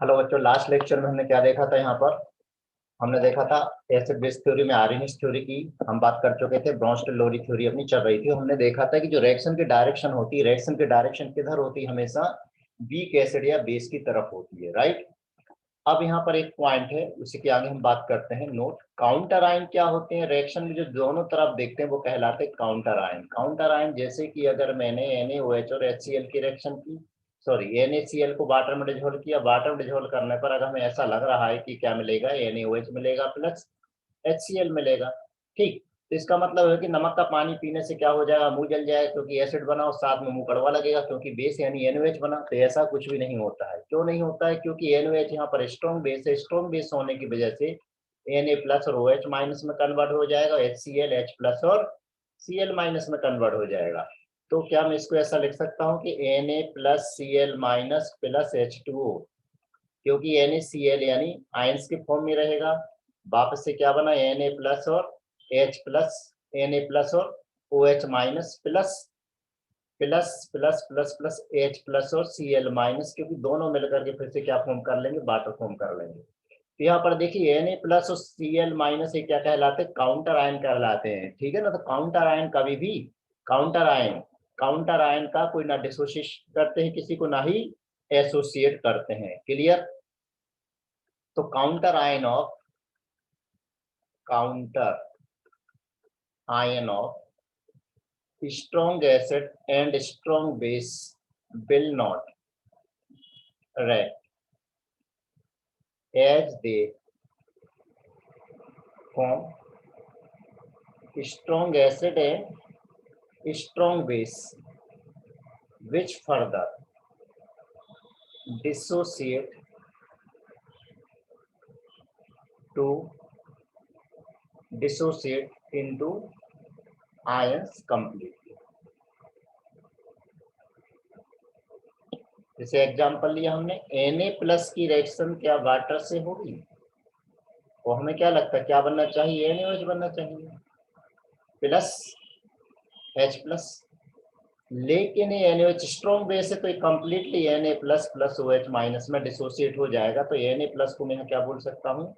Hello बच्चों, last lecture में हमने क्या देखा था? यहाँ पर हमने देखा था एसिड बेस थ्योरी में आर्हेनियस थ्योरी की हम बात कर चुके थे। ब्राउनस्टेड-लोरी थ्योरी अपनी चल रही थी। हमने देखा था कि जो रिएक्शन की डायरेक्शन होती है, रिएक्शन की डायरेक्शन किधर होती है? हमेशा वीक एसिड या बेस की तरफ होती है, राइट। अब यहाँ पर एक पॉइंट है, उसी के आगे हम बात करते हैं। नोट, काउंटर आयन क्या होते हैं? रिएक्शन में जो दोनों तरफ देखते हैं वो कहलाते हैं काउंटर आयन। काउंटर आयन जैसे कि अगर मैंने NaOH और HCl की रिएक्शन की, सॉरी NaCl को वाटर में डिजोल्व किया, वाटर में डिजोल्व करने पर अगर हमें ऐसा लग रहा है कि क्या मिलेगा, NaOH मिलेगा प्लस HCl मिलेगा, ठीक। तो इसका मतलब है कि नमक का पानी पीने से क्या हो जाएगा? मुंह जल जाएगा, क्योंकि एसिड बना और साथ में मुंह कड़वा लगेगा, क्योंकि बेस यानी NaOH बना। तो ऐसा कुछ भी नहीं होता है। क्यों नहीं होता है? क्योंकि NaOH यहाँ पर स्ट्रॉन्ग बेस है। स्ट्रॉन्ग बेस होने की वजह से Na प्लस और OH माइनस में कन्वर्ट हो जाएगा, HCl H प्लस और Cl माइनस में कन्वर्ट हो जाएगा। तो क्या मैं इसको ऐसा लिख सकता हूँ कि Na plus Cl minus plus H2O, क्योंकि NaCl यानी आयंस के फॉर्म में रहेगा। वापस से क्या बना? Na प्लस और H प्लस, Na प्लस और OH minus plus plus plus plus plus H plus और Cl माइनस, क्योंकि दोनों मिलकर के फिर से क्या फॉर्म कर लेंगे? वाटर फॉर्म कर लेंगे। तो यहाँ पर देखिए Na प्लस और Cl माइनस ये क्या कहलाते हैं? काउंटर आयन कहलाते हैं, ठीक है ना। तो काउंटर आयन कभी भी, काउंटर आयन का कोई ना डिसोसिएट करते हैं किसी को, ना ही एसोसिएट करते हैं। क्लियर? तो counter ion of strong acid and strong base will not react as they form strong acid and strong base, which further dissociate into ions completely. जैसे एग्जांपल लिया हमने, Na प्लस की रिएक्शन क्या water से होगी? वो हमें क्या लगता है क्या बनना चाहिए? NaOH बनना चाहिए प्लस H प्लस। लेकिन ये NaOH स्ट्रॉन्ग बेस है तो ये completely Na plus plus OH minus में डिसोसिएट हो जाएगा। तो Na प्लस को मैं यहाँ क्या बोल सकता हूँ?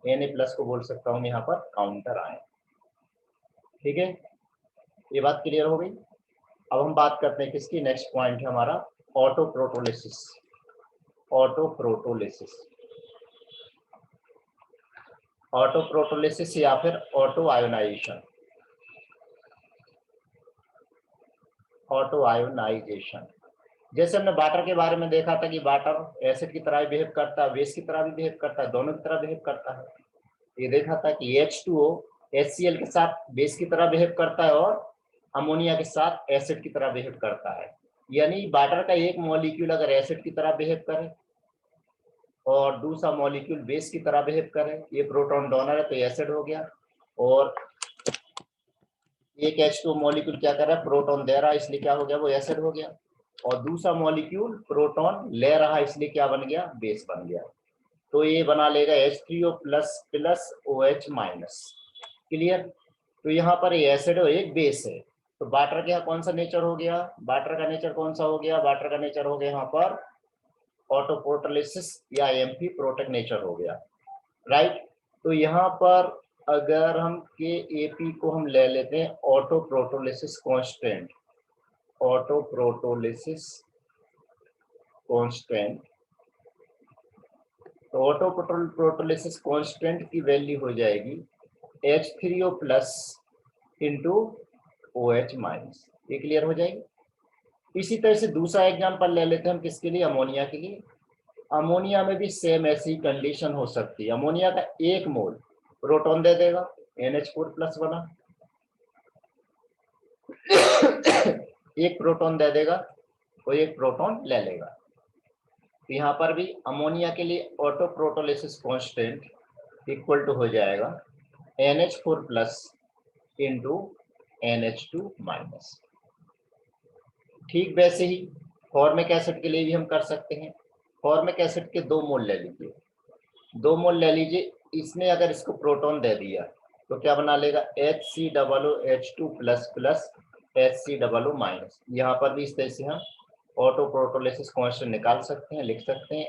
Na प्लस को बोल सकता हूँ यहाँ पर काउंटर आयन। ठीक है, ये बात क्लियर हो गई। अब हम बात करते हैं किसकी? नेक्स्ट पॉइंट है हमारा ऑटोप्रोटोलिसिस। ऑटोप्रोटोलिसिस या फिर ऑटो आयोनाइजेशन। जैसे हमने वाटर के बारे में देखा था कि वाटर एसिड की तरह बिहेव करता है, बेस की तरह भी बिहेव करता है, दोनों की तरह बिहेव करता है। ये देखा था कि H2O HCl के साथ बेस की तरह बिहेव करता है और अमोनिया के साथ एसिड की तरह बिहेव करता है। यानी वाटर का एक मॉलिक्यूल अगर एसिड की तरह बिहेव करे और दूसरा मॉलिक्यूल बेस की तरह बिहेव करे, ये प्रोटॉन डोनर है तो एसिड हो गया, और एक H2O मॉलिक्यूल क्या कर रहा है? प्रोटॉन दे रहा है, इसलिए क्या हो गया? वो एसिड हो गया। और दूसरा मॉलिक्यूल प्रोटॉन ले रहा है, इसलिए क्या बन गया? बेस बन गया। तो ये बना लेगा H3O plus plus OH minus. Clear? तो यहाँ पर ये एसिड और एक बेस है। तो वाटर का कौन सा नेचर हो गया? वाटर का नेचर कौन सा हो गया? वाटर का नेचर हो गया यहाँ पर ऑटोप्रोटोलिसिस या एम्फीप्रोटिक नेचर हो गया, राइट। तो यहाँ पर अगर हम KAP को हम ले लेते हैं ऑटोप्रोटोलिसिस कांस्टेंट, तो ऑटोप्रोटोलिसिस कांस्टेंट की वैल्यू हो जाएगी H3O plus into OH minus. ये क्लियर हो जाएगी। इसी तरह से दूसरा एग्जांपल ले लेते हैं हम, किसके लिए? अमोनिया के लिए। अमोनिया में भी सेम ऐसी कंडीशन हो सकती है। अमोनिया का एक मोल प्रोटॉन दे देगा, NH4 प्लस बना, एक प्रोटॉन दे देगा और एक प्रोटॉन ले लेगा। तो यहाँ पर भी अमोनिया के लिए ऑटोप्रोटोलिसिस कांस्टेंट इक्वल टू हो जाएगा NH4 plus into NH2 minus. ठीक वैसे ही फॉर्मिक एसिड के लिए भी हम कर सकते हैं। फॉर्मिक एसिड के 2 मोल ले लीजिए, 2 मोल ले लीजिए। इसने अगर इसको प्रोटॉन दे दिया तो क्या बना लेगा? HCOOH2 plus plus HCOO minus. यहाँ पर भी इस तरह से हम ऑटोप्रोटोलिसिस कांस्टेंट निकाल सकते हैं, लिख सकते हैं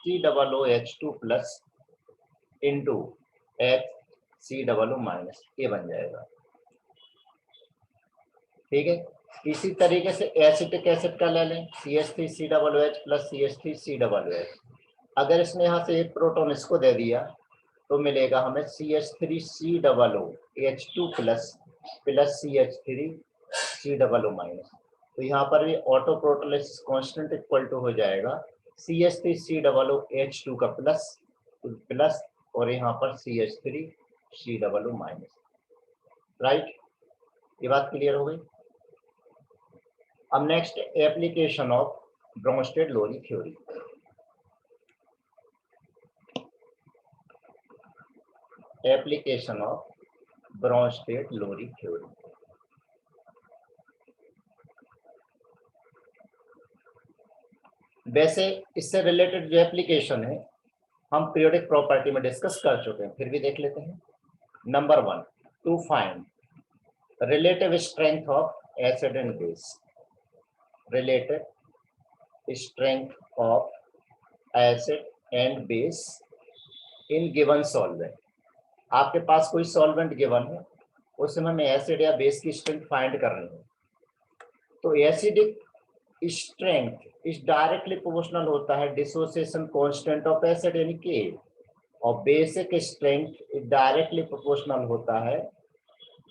COOH2 plus into HCOO minus, ये बन जाएगा। ठीक है, इसी तरीके से एसिटिक एसिड का ले लें, CH3COOH प्लस CH3COOH। अगर इसने यहाँ से एक प्रोटॉन इसको दे दिया तो मिलेगा हमें CH3COOH2 प्लस CH3COO माइनस। तो यहाँ पर भी ऑटो प्रोटोलिसिस कांस्टेंट इक्वल टू हो जाएगा CH3COOH2 का प्लस और यहाँ पर CH3COO माइनस। राइट, ये बात क्लियर हो गई। अब next application of Bronsted Lowry theory. Application of Bronsted Lowry theory. वैसे इससे रिलेटेड जो एप्लीकेशन है हम पीरियोडिक प्रॉपर्टी में डिस्कस कर चुके हैं, फिर भी देख लेते हैं। Number 1, to find relative strength of acid and base. Relative strength of acid and base in given solvent. आपके पास कोई सॉल्वेंट गिवन है, उसमें हमें एसिड या बेस की स्ट्रेंथ फाइंड करनी है। तो acidic strength is directly proportional होता है डिसोसिएशन कांस्टेंट ऑफ एसिड यानी के, और basic strength is directly proportional होता है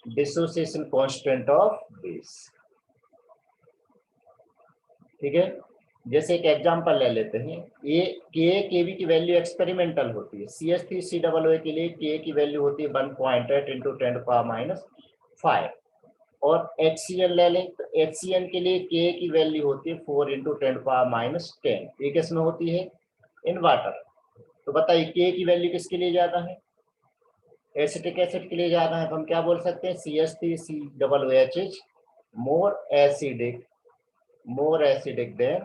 डिसोसिएशन कांस्टेंट ऑफ बेस। ठीक है, जैसे एक एग्जांपल ले लेते हैं, ये केवी की वैल्यू एक्सपेरिमेंटल होती है। CH3COO के लिए के की वैल्यू होती है 1.8 × 10⁻⁵ और HCl ले लें तो HCl के लिए के की वैल्यू होती है 4 × 10⁻10। ये किस में होती है? In water. तो बताइए के की वैल्यू किसके लिए ज्यादा है? एसिटिक एसिड के लिए ज्यादा है। तो हम क्या बोल सकते हैं? CH3COOH is more acidic than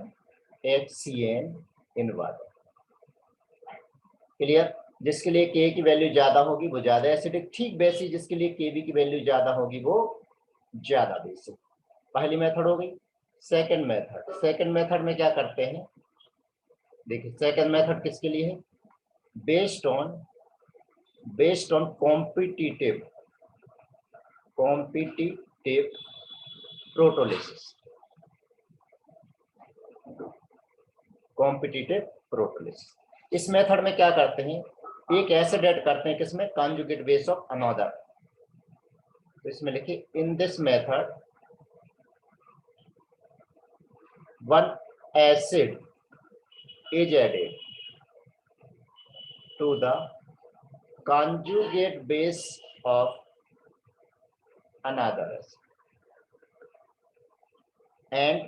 HCl in water। Clear? जिसके लिए के की वैल्यू ज्यादा होगी वो ज्यादा एसिडिक, ठीक वैसी जिसके लिए केबी की वैल्यू ज्यादा होगी वो ज्यादा बेसिक। पहली मेथड हो गई। सेकंड मेथड में क्या करते हैं? देखिए सेकंड मेथड किसके लिए है? Based on competitive protolysis. Competitive protolysis. इस मेथड में क्या करते हैं? एक एसिड ऐड करते हैं, किसमें? Conjugate base of another. तो इसमें लिखिए in this method one acid is added to the conjugate base of another acid and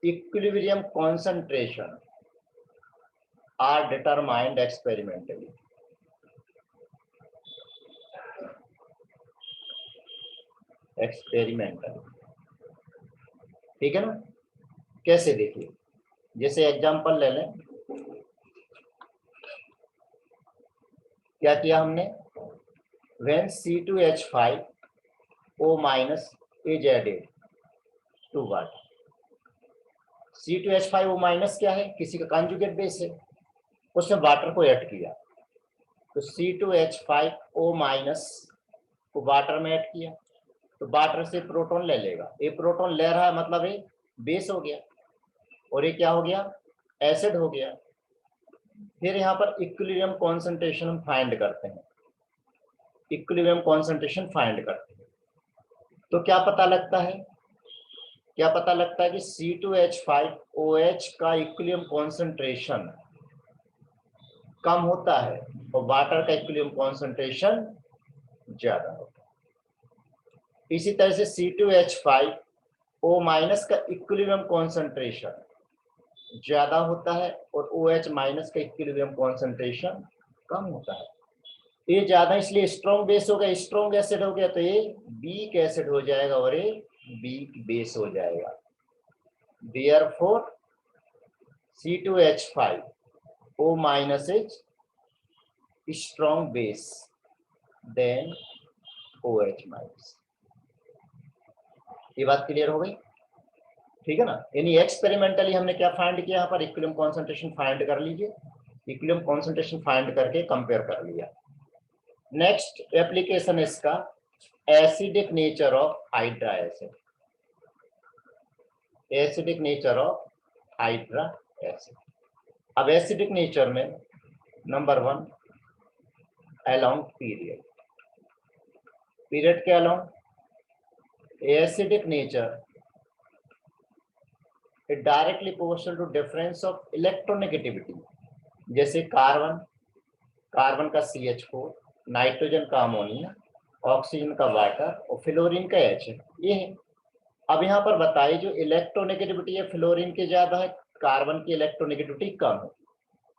equilibrium concentration are determined experimentally। ठीक है ना? कैसे? देखिए जैसे एग्जांपल ले लें, क्या किया हमने? when C2H5O- is added to water। C2H5O- क्या है? किसी का कॉन्जुगेट बेस है, उसने वाटर को ऐड किया। तो C2H5O- को वाटर में ऐड किया तो वाटर से प्रोटॉन ले लेगा। ये प्रोटॉन ले रहा है मतलब ये बेस हो गया, और ये क्या हो गया? एसिड हो गया। फिर यहाँ पर इक्विलिब्रियम कॉन्सेंट्रेशन हम फाइंड करते हैं। इक्विलिब्रियम कॉन्सेंट्रेशन फाइंड करते हैं तो क्या पता लगता है? क्या पता लगता है कि C2H5OH का इक्विलिब्रियम कॉन्सेंट्रेशन कम होता है और वाटर का इक्विलिब्रियम कॉन्सेंट्रेशन ज्यादा होता है। इसी तरह से C2H5O- का इक्विलिब्रियम कॉन्सेंट्रेशन ज्यादा होता है और OH- का इक्विलिब्रियम कॉन्सेंट्रेशन कम होता है। ये ज्यादा इसलिए स्ट्रॉन्ग बेस हो गया, स्ट्रॉन्ग एसिड हो गया तो ये वीक एसिड हो जाएगा और ये वीक बेस हो जाएगा। Therefore C2H5O- is strong base than OH-। ये बात क्लियर हो गई? ठीक है ना? यानी एक्सपेरिमेंटली हमने क्या फाइंड किया? यहाँ पर इक्विलिब्रियम कॉन्सेंट्रेशन फाइंड कर लीजिए। इक्विलिब्रियम कॉन्सेंट्रेशन फाइंड करके कंपेयर कर लिया। नेक्स्ट एप्लीकेशन इसका acidic nature of hydra acid, acidic nature of hydra acid. अब एसिडिक नेचर में नंबर 1 अलोंग पीरियड, पीरियड के along acidic nature it directly proportional to difference of electronegativity. जैसे carbon, carbon का CH4, nitrogen का ammonia, oxygen का water और fluorine का H है, ये है। अब यहाँ पर बताइए जो इलेक्ट्रोनेगेटिविटी है फ्लोरीन की ज्यादा है, कार्बन की इलेक्ट्रोनेगेटिविटी कम है।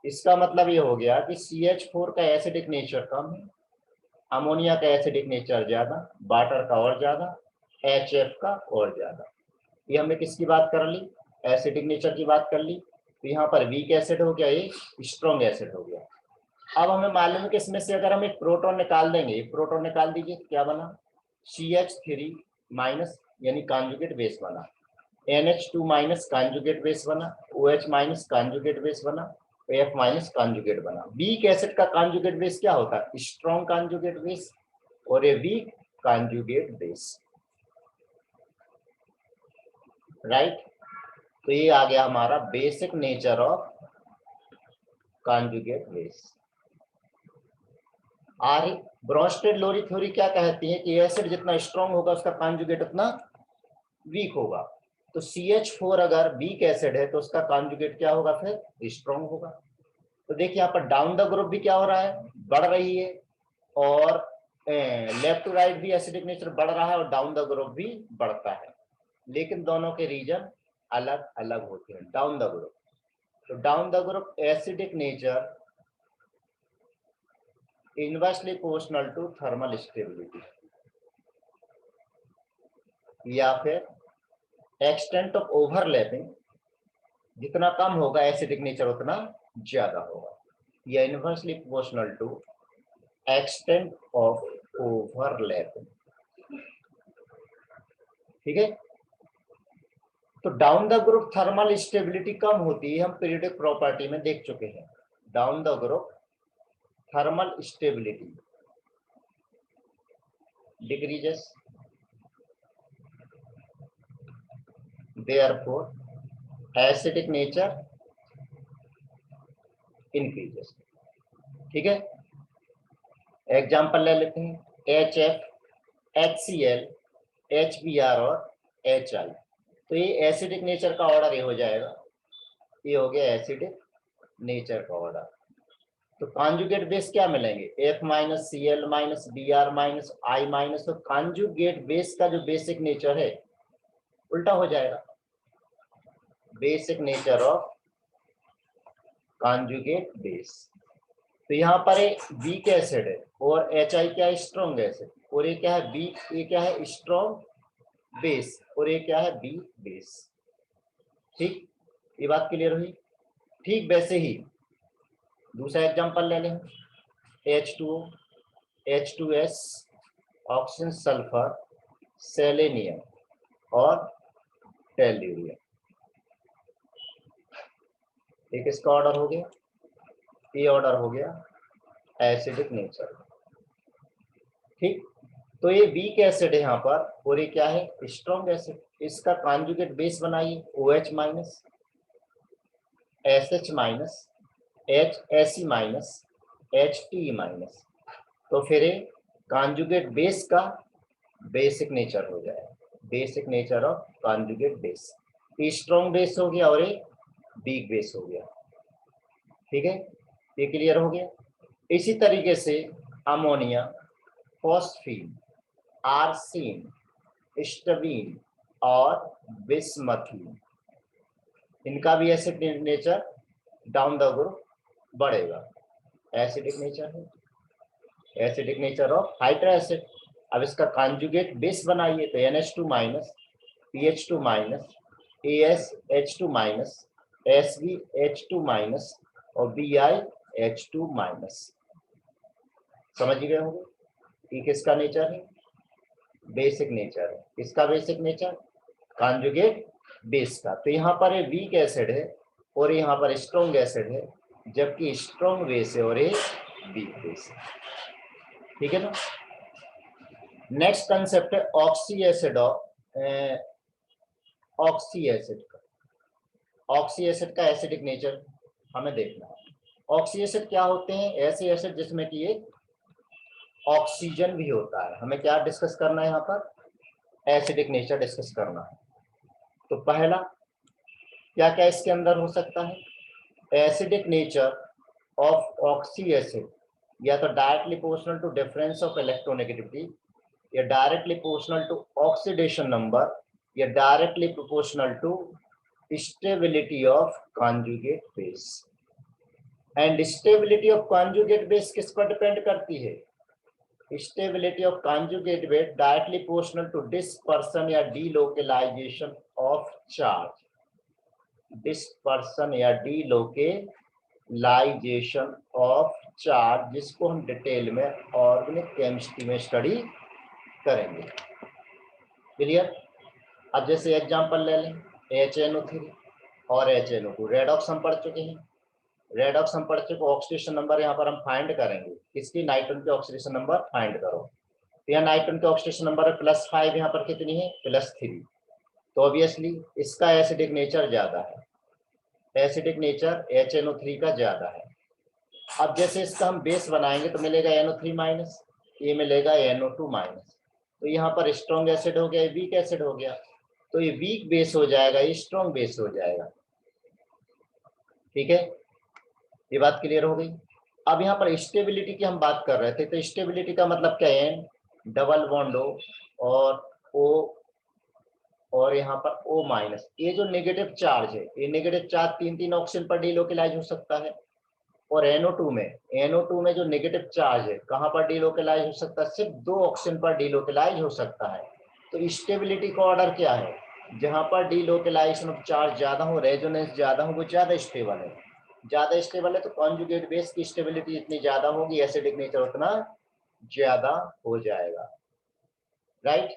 इसका मतलब ये हो गया कि CH4 का एसिडिक नेचर कम है, अमोनिया का एसिडिक नेचर ज्यादा, वाटर का और ज्यादा, HF का और ज्यादा। ये हमने किसकी बात कर ली, एसिडिक नेचर की बात कर ली। तो यहाँ पर वीक एसिड हो गया, ये स्ट्रॉन्ग एसिड हो गया। अब हमें मालूम है कि इसमें से अगर हम एक प्रोटॉन निकाल देंगे, एक प्रोटॉन निकाल दीजिए, क्या बना, CH3 माइनस यानी कॉन्जुगेट बेस बना, NH2 माइनस कॉन्जुगेट बेस बना, OH माइनस कॉन्जुगेट बेस बना, F माइनस कॉन्जुगेट बना। वीक एसिड का कॉन्जुगेट बेस क्या होता है, स्ट्रॉन्ग कॉन्जुगेट बेस, और ये वीक कॉन्जुगेट बेस, राइट। तो ये आ गया हमारा basic nature of conjugate base. Bronsted Lowry theory क्या कहती है कि एसिड जितना स्ट्रॉन्ग होगा उसका कॉन्जुगेट उतना वीक होगा। तो CH4 अगर वीक एसिड है तो उसका कॉन्जुगेट क्या होगा, फिर स्ट्रॉन्ग होगा। तो देखिए यहाँ पर डाउन द ग्रुप भी क्या हो रहा है, बढ़ रही है, और लेफ्ट टू राइट भी एसिडिक नेचर बढ़ रहा है और डाउन द ग्रुप भी बढ़ता है, लेकिन दोनों के रीजन अलग अलग होते हैं। डाउन द ग्रुप, तो down the group acidic nature inversely proportional to thermal stability, या फिर एक्सटेंट ऑफ ओवरलैपिंग, जितना कम होगा एसिडिक नेचर उतना ज्यादा होगा, या inversely proportional to extent of overlapping. ठीक है, तो down the group thermal stability कम होती है, हम पीरियोडिक प्रॉपर्टी में देख चुके हैं। Down the group thermal stability decreases, therefore acidic nature increases. ठीक है, एग्जांपल ले लेते हैं, HF, HCl, HBr और HI। तो ये एसिडिक नेचर का ऑर्डर ये हो जाएगा, ये हो गया एसिडिक नेचर का ऑर्डर। तो कॉन्जुगेट बेस क्या मिलेंगे, F minus Cl minus Br minus I minus. तो कॉन्जुगेट बेस का जो बेसिक नेचर है उल्टा हो जाएगा, basic nature of conjugate base. तो यहाँ पर एक वीक एसिड है और HI क्या है, स्ट्रॉन्ग एसिड, और ये क्या है वीक, ये क्या है स्ट्रॉन्ग बेस, और ये क्या है वीक बेस। ठीक, ये बात क्लियर हुई। ठीक वैसे ही दूसरा एग्जांपल ले लें, H2O, H2S, oxygen, sulphur, selenium और टेल्यूरियम। एक इसका ऑर्डर हो गया, ये ऑर्डर हो गया एसिडिक नेचर। ठीक, तो ये वीक एसिड है यहाँ पर, और ये क्या है स्ट्रॉन्ग एसिड। इसका कॉन्जुगेट बेस बनाइए, OH minus, SH minus, HSE minus, HTE minus. तो फिर ये कॉन्जुगेट बेस का बेसिक नेचर हो जाएगा, basic nature of conjugate base. Strong base हो गया और ये वीक बेस हो गया। ठीक है, ये क्लियर हो गया। इसी तरीके से अमोनिया, फॉस्फीन, आर्सेन, स्टबीन और बिस्मथीन, इनका भी acid nature down the group बढ़ेगा, एसिडिक नेचर है, acidic nature of hydra acid. अब इसका कॉन्जुगेट बेस बनाइए, तो NH2 minus, PH2 minus, AsH2 minus, SbH2 minus और BiH2 माइनस। समझ गए होंगे, ये किसका नेचर है, बेसिक नेचर है। इसका बेसिक नेचर कॉन्जुगेट बेस का। तो यहाँ पर ये वीक एसिड है और यहाँ पर स्ट्रॉन्ग एसिड है, जबकि स्ट्रॉन्ग बेस है और ये वीक बेस है। ठीक है ना। नेक्स्ट कंसेप्ट है ऑक्सी एसिड ऑक्सी एसिड का। ऑक्सी एसिड का एसिडिक नेचर हमें देखना है। ऑक्सी एसिड क्या होते हैं? ऐसे एसिड जिसमें कि एक ऑक्सीजन भी होता है। हमें क्या डिस्कस करना है यहाँ पर? एसिडिक नेचर डिस्कस करना है। तो पहला क्या क्या इसके अंदर हो सकता है? Acidic nature of oxy acid या तो directly proportional to difference of electronegativity, या directly proportional to oxidation number, या directly proportional to stability of conjugate base. And stability of conjugate base किस पर डिपेंड करती है? Stability of conjugate base directly proportional to dispersion या delocalisation of charge. Dispersion या delocalisation of charge, जिसको हम detail में ऑर्गेनिक केमिस्ट्री में स्टडी करेंगे। क्लियर? अब जैसे एग्जांपल ले लें, HNO3 और HNO2 रेडॉक्स हम पढ़ चुके हैं। रेडॉक्स हम पढ़ चुके, ऑक्सीडेशन नंबर यहाँ पर हम फाइंड करेंगे। किसकी? नाइट्रोजन के ऑक्सीडेशन नंबर फाइंड करो। तो यहाँ नाइट्रोजन के ऑक्सीडेशन नंबर है +5, यहाँ पर कितनी है? +3। तो ऑब्वियसली इसका एसिडिक नेचर ज्यादा है, एसिडिक नेचर HNO3 का ज्यादा है। अब जैसे इसका हम बेस बनाएंगे तो मिलेगा NO3-, ये मिलेगा NO2-। तो यहाँ पर स्ट्रॉन्ग एसिड हो गया, वीक एसिड हो गया। तो ये वीक बेस हो जाएगा, ये स्ट्रॉन्ग बेस हो जाएगा। ठीक है, ये बात क्लियर हो गई। अब यहाँ पर स्टेबिलिटी की हम बात कर रहे थे, तो स्टेबिलिटी का मतलब क्या है? डबल बॉन्ड O और O और यहाँ पर O-। ये जो नेगेटिव चार्ज है, ये नेगेटिव चार्ज 3 ऑक्सीजन पर डीलोकेलाइज हो सकता है। और NO2 में जो नेगेटिव चार्ज है कहाँ पर डीलोकेलाइज हो सकता है? सिर्फ 2 ऑक्सीजन पर डीलोकेलाइज हो सकता है। तो स्टेबिलिटी का ऑर्डर क्या है? जहां पर डीलोकेलाइजेशन ऑफ चार्ज ज्यादा हो, रेजोनेंस ज्यादा हो, वो ज्यादा स्टेबल है। ज्यादा स्टेबल है तो कॉन्जुगेट बेस की स्टेबिलिटी जितनी ज्यादा होगी, एसिडिक नेचर उतना ज्यादा हो जाएगा। राइट?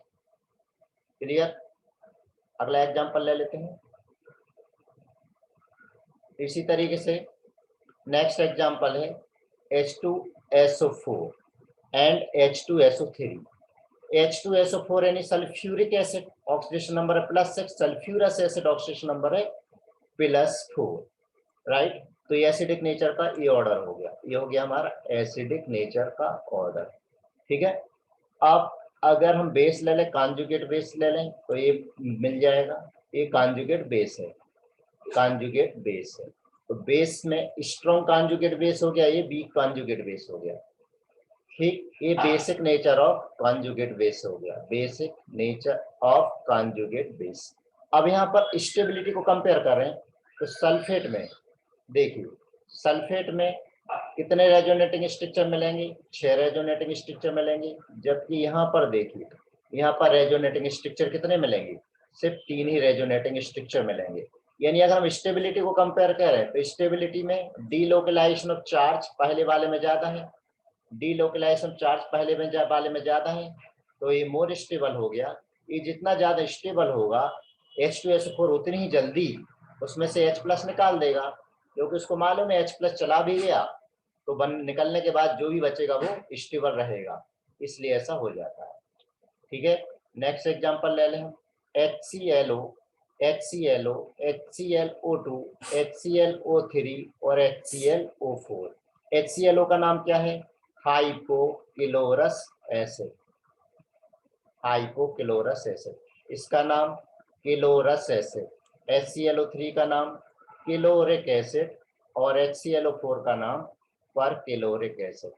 क्लियर? अगला एग्जांपल ले लेते हैं। इसी तरीके से नेक्स्ट एग्जांपल है H2SO4 एंड H2SO3। H2SO4 यानी सल्फ्यूरिक एसिड, ऑक्सीडेशन नंबर है +6। सल्फ्यूरस एसिड ऑक्सीडेशन नंबर है +4। राइट? तो ये एसिडिक नेचर का ये ऑर्डर हो गया, ये हो गया हमारा एसिडिक नेचर का ऑर्डर। ठीक है। अब अगर हम बेस ले लें, कॉन्जुगेट बेस ले लें, तो ये मिल जाएगा, ये कॉन्जुगेट बेस है, कॉन्जुगेट बेस है। तो बेस में स्ट्रॉन्ग कॉन्जुगेट बेस हो गया, ये वीक कॉन्जुगेट बेस हो गया। ठीक, ये basic nature of conjugate base हो गया, basic nature of conjugate base. अब यहाँ पर स्टेबिलिटी को कंपेयर करें तो सल्फेट में देखिए, सल्फेट में कितने रेजोनेटिंग स्ट्रक्चर मिलेंगे? 6 रेजोनेटिंग स्ट्रक्चर मिलेंगे। जबकि यहाँ पर देखिए, यहाँ पर रेजोनेटिंग स्ट्रक्चर कितने मिलेंगे? सिर्फ 3 ही रेजोनेटिंग स्ट्रक्चर मिलेंगे। यानी अगर हम स्टेबिलिटी को कंपेयर करें तो स्टेबिलिटी में डीलोकेलाइजेशन ऑफ चार्ज पहले वाले में ज्यादा है, डीलोकेलाइजेशन चार्ज पहले वाले में ज्यादा है, तो ये मोर स्टेबल हो गया। ये जितना ज्यादा स्टेबल होगा, H2SO4 उतनी ही जल्दी उसमें से H+ निकाल देगा, क्योंकि उसको मालूम है H+ चला भी गया तो निकलने के बाद जो भी बचेगा वो स्टेबल रहेगा, इसलिए ऐसा हो जाता है। ठीक है, नेक्स्ट एग्जांपल ले लें हम। HClO, HClO, HClO2, HClO3 और HClO4। HClO का नाम क्या है? हाइपोक्लोरस एसिड, हाइपोक्लोरस एसिड, इसका नाम क्लोरस एसिड। HClO3 का नाम क्लोरिक एसिड और HClO4 का नाम परक्लोरिक एसिड,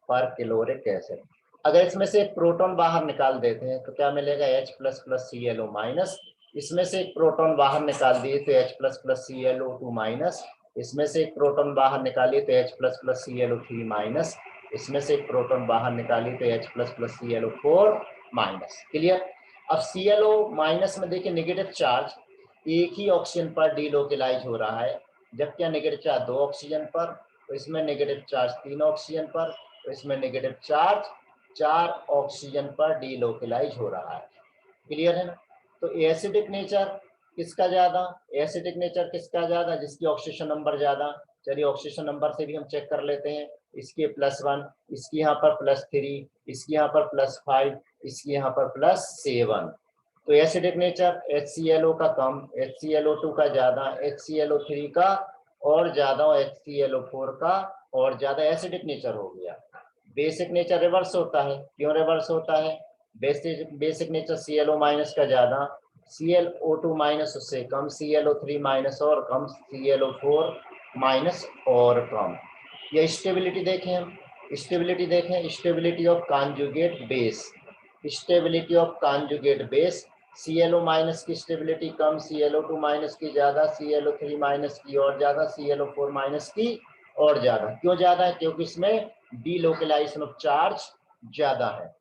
परक्लोरिक एसिड। अगर इसमें से एक प्रोटॉन बाहर निकाल देते हैं तो क्या मिलेगा? H++Cl-। इसमें से एक प्रोटॉन बाहर निकाल दिए तो H++Cl-O2-। इसमें से एक प्रोटॉन बाहर निकालिए तो H++Cl-O3-। इसमें से एक प्रोटॉन बाहर निकालिए तो H++Cl-O4-। क्लियर? अब Cl-O- में देखिए नेगेटिव चार्ज एक ही ऑक्सीजन पर डीलोकेलाइज हो रहा है, जबकि नेगेटिव चार्ज 2 ऑक्सीजन पर, तो इसमें नेगेटिव चार्ज 3 ऑक्सीजन पर, तो इसमें नेगेटिव चार्ज 4 ऑक्सीजन पर डीलोकेलाइज हो रहा है। क्लियर है ना? तो एसिडिक नेचर किसका ज्यादा, एसिडिक नेचर किसका ज्यादा, जिसकी ऑक्सीजन नंबर ज्यादा। चलिए ऑक्सीजन नंबर से भी हम चेक कर लेते हैं। इसके +1, इसकी यहाँ पर +3, इसकी यहाँ पर +5, इसकी यहाँ पर +7। तो एसिडिक नेचर HClO का कम, HClO2 का ज्यादा, HClO3 का और ज्यादा, और HClO4 का और ज्यादा एसिडिक नेचर हो गया। बेसिक नेचर रिवर्स होता है। क्यों रिवर्स होता है? बेसिक नेचर ClO- का ज्यादा, ClO2- उससे कम, ClO3- और कम, ClO4- और कम। ये स्टेबिलिटी देखें हम, stability of conjugate base, stability of conjugate base. ClO- की स्टेबिलिटी कम, ClO2- की ज्यादा, ClO3- की और ज्यादा, ClO4- की और ज्यादा। क्यों ज्यादा है? क्योंकि इसमें डीलोकलाइजेशन ऑफ चार्ज ज्यादा है,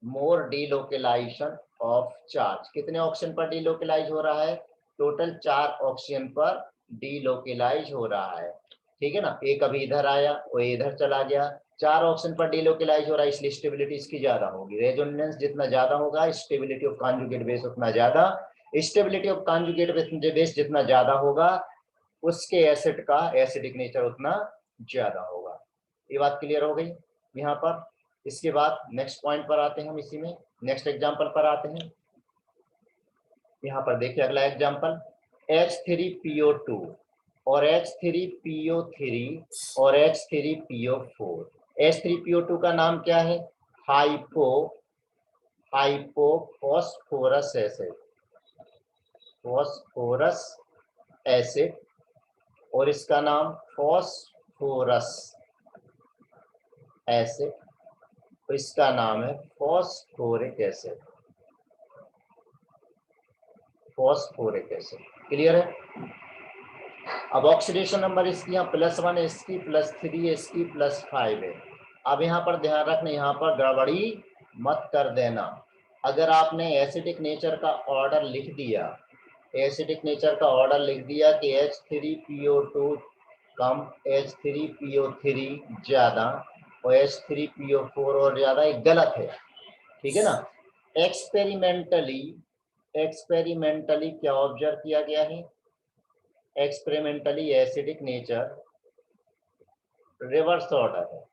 मोर डीलोकलाइजेशन ऑफ चार्ज। कितने ऑक्सीजन पर डीलोकलाइज हो रहा है? टोटल 4 ऑक्सीजन पर डीलोकलाइज हो रहा है। ठीक है ना, एक अभी इधर आया, वो इधर चला गया, 4 ऑक्सीजन पर डीलोकलाइज हो रहा है, इसलिए स्टेबिलिटी इसकी ज्यादा होगी। रेजोनेंस जितना ज्यादा होगा, स्टेबिलिटी ऑफ कॉन्जुगेट बेस उतना ज्यादा। स्टेबिलिटी ऑफ कॉन्जुगेट बेस जितना ज्यादा होगा, उसके एसिड का एसिडिक नेचर उतना ज्यादा होगा। ये बात क्लियर हो गई यहाँ पर। इसके बाद नेक्स्ट पॉइंट पर आते हैं हम, इसी में नेक्स्ट एग्जांपल पर आते हैं। यहाँ पर देखिए अगला एग्जांपल, H3PO2 और H3PO3 और H3PO4। H3PO2 का नाम क्या है? हाइपोफॉस्फोरस एसिड, फॉस्फोरस एसिड, और इसका नाम फॉस्फोरस एसिड, तो इसका नाम है phosphoric acid, phosphoric acid. Clear है? अब ऑक्सीडेशन नंबर इसकी यहाँ +1 है, इसकी +3 है, इसकी +5 है। अब यहाँ पर ध्यान रखना, यहाँ पर गड़बड़ी मत कर देना। अगर आपने एसिडिक नेचर का ऑर्डर लिख दिया, एसिडिक नेचर का ऑर्डर लिख दिया कि H3PO2 कम, H3PO3 ज्यादा और H3PO4 और ज्यादा, एक गलत है। ठीक है ना? एक्सपेरिमेंटली क्या ऑब्जर्व किया गया है? Experimentally acidic nature reverse order है।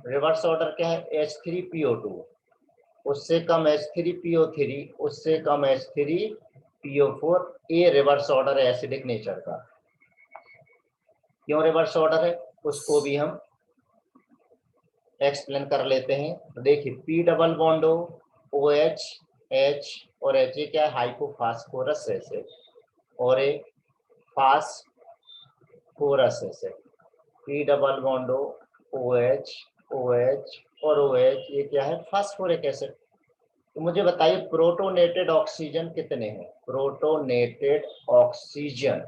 रिवर्स ऑर्डर क्या है? H3PO2 उससे कम, H3PO3 उससे कम, H3PO4। ये रिवर्स ऑर्डर है एसिडिक नेचर का। क्यों रिवर्स ऑर्डर है उसको भी हम एक्सप्लेन कर लेते हैं। तो देखिए P double bond OH H और H, ये क्या है? हाइपोफॉस्फोरस एसिड और एक phosphorus acid. P double bond OH OH और OH, ये क्या है? Phosphoric acid. तो मुझे बताइए प्रोटोनेटेड ऑक्सीजन कितने हैं? प्रोटोनेटेड ऑक्सीजन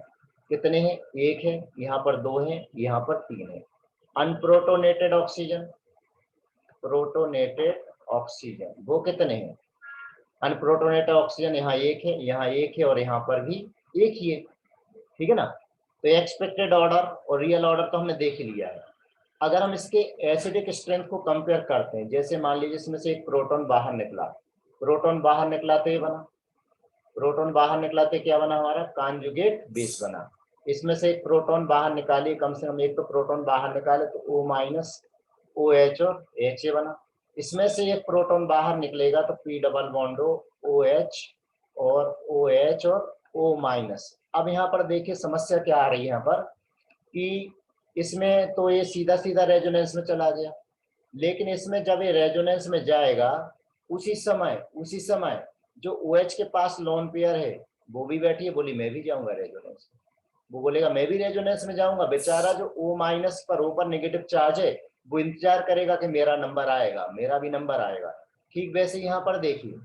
कितने हैं? 1 है, यहाँ पर 2 है, यहाँ पर 3 है। अनप्रोटोनेटेड ऑक्सीजन, प्रोटोनेटेड ऑक्सीजन वो कितने हैं? अनप्रोटोनेटेड ऑक्सीजन यहाँ 1 है, यहाँ 1 है और यहाँ पर भी 1 ही है। ठीक है ना? तो एक्सपेक्टेड ऑर्डर और रियल ऑर्डर तो हमने देख लिया है। अगर हम इसके एसिडिक स्ट्रेंथ को कंपेयर करते हैं, जैसे मान लीजिए इसमें से एक प्रोटॉन बाहर निकला, प्रोटॉन बाहर निकला तो ये बना, प्रोटोन बाहर निकला तो क्या बना? हमारा कॉन्जुगेट बेस बना। इसमें से एक प्रोटॉन बाहर निकालिए, कम से कम एक तो प्रोटॉन बाहर निकाले तो O- OH और HA बना। इसमें से एक प्रोटॉन बाहर निकलेगा तो P डबल बॉन्ड OH और OH और O-। अब यहाँ पर देखिए समस्या क्या आ रही है यहाँ पर कि इसमें तो ये सीधा सीधा रेजोनेंस में चला गया, लेकिन इसमें जब ये रेजोनेंस में जाएगा उसी समय जो OH के पास लोन पेयर है वो भी बैठी है, बोली मैं भी जाऊंगा रेजोनेंस में। वो बोलेगा मैं भी रेजोनेंस में जाऊंगा। बेचारा जो O- पर ऊपर नेगेटिव चार्ज है वो इंतजार करेगा कि मेरा नंबर आएगा, मेरा भी नंबर आएगा। ठीक वैसे यहाँ पर देखिए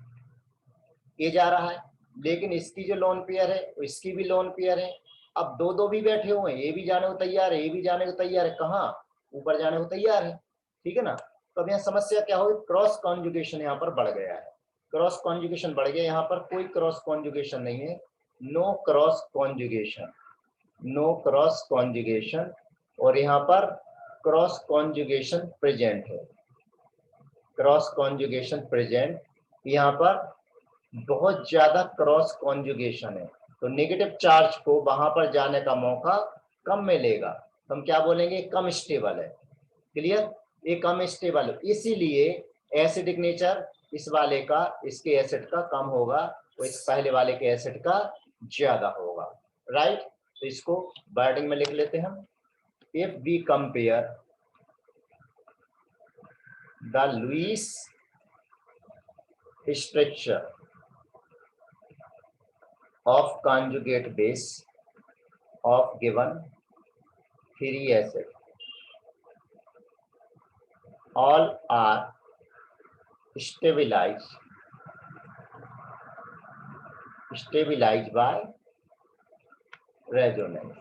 ये जा रहा है, लेकिन इसकी जो लोन पेयर है इसकी भी लोन पेयर है। अब दो दो भी बैठे हुए हैं, ये भी जाने को तैयार है, ये भी जाने को तैयार है, कहाँ? ऊपर जाने को तैयार है। ठीक है ना? तो अब यहाँ समस्या क्या होगी? क्रॉस कॉन्जुगेशन यहाँ पर बढ़ गया है, क्रॉस कॉन्जुगेशन बढ़ गया। यहाँ पर कोई क्रॉस कॉन्जुगेशन नहीं है, no cross conjugation, no cross conjugation. और यहाँ पर क्रॉस कॉन्जुगेशन प्रेजेंट है, क्रॉस कॉन्जुगेशन प्रेजेंट यहाँ पर बहुत ज्यादा क्रॉस कॉन्जुगेशन है तो नेगेटिव चार्ज को वहां पर जाने का मौका कम मिलेगा, तो हम क्या बोलेंगे, कम स्टेबल है। क्लियर, ये कम स्टेबल है, इसीलिए एसिडिक नेचर इस वाले का, इसके एसिड का कम होगा, तो इस पहले वाले के एसिड का ज्यादा होगा। राइट, तो इसको वर्डिंग में लिख लेते हैं हम। If we compare the Lewis structure of conjugate base of given three acid, all are stabilized by resonance।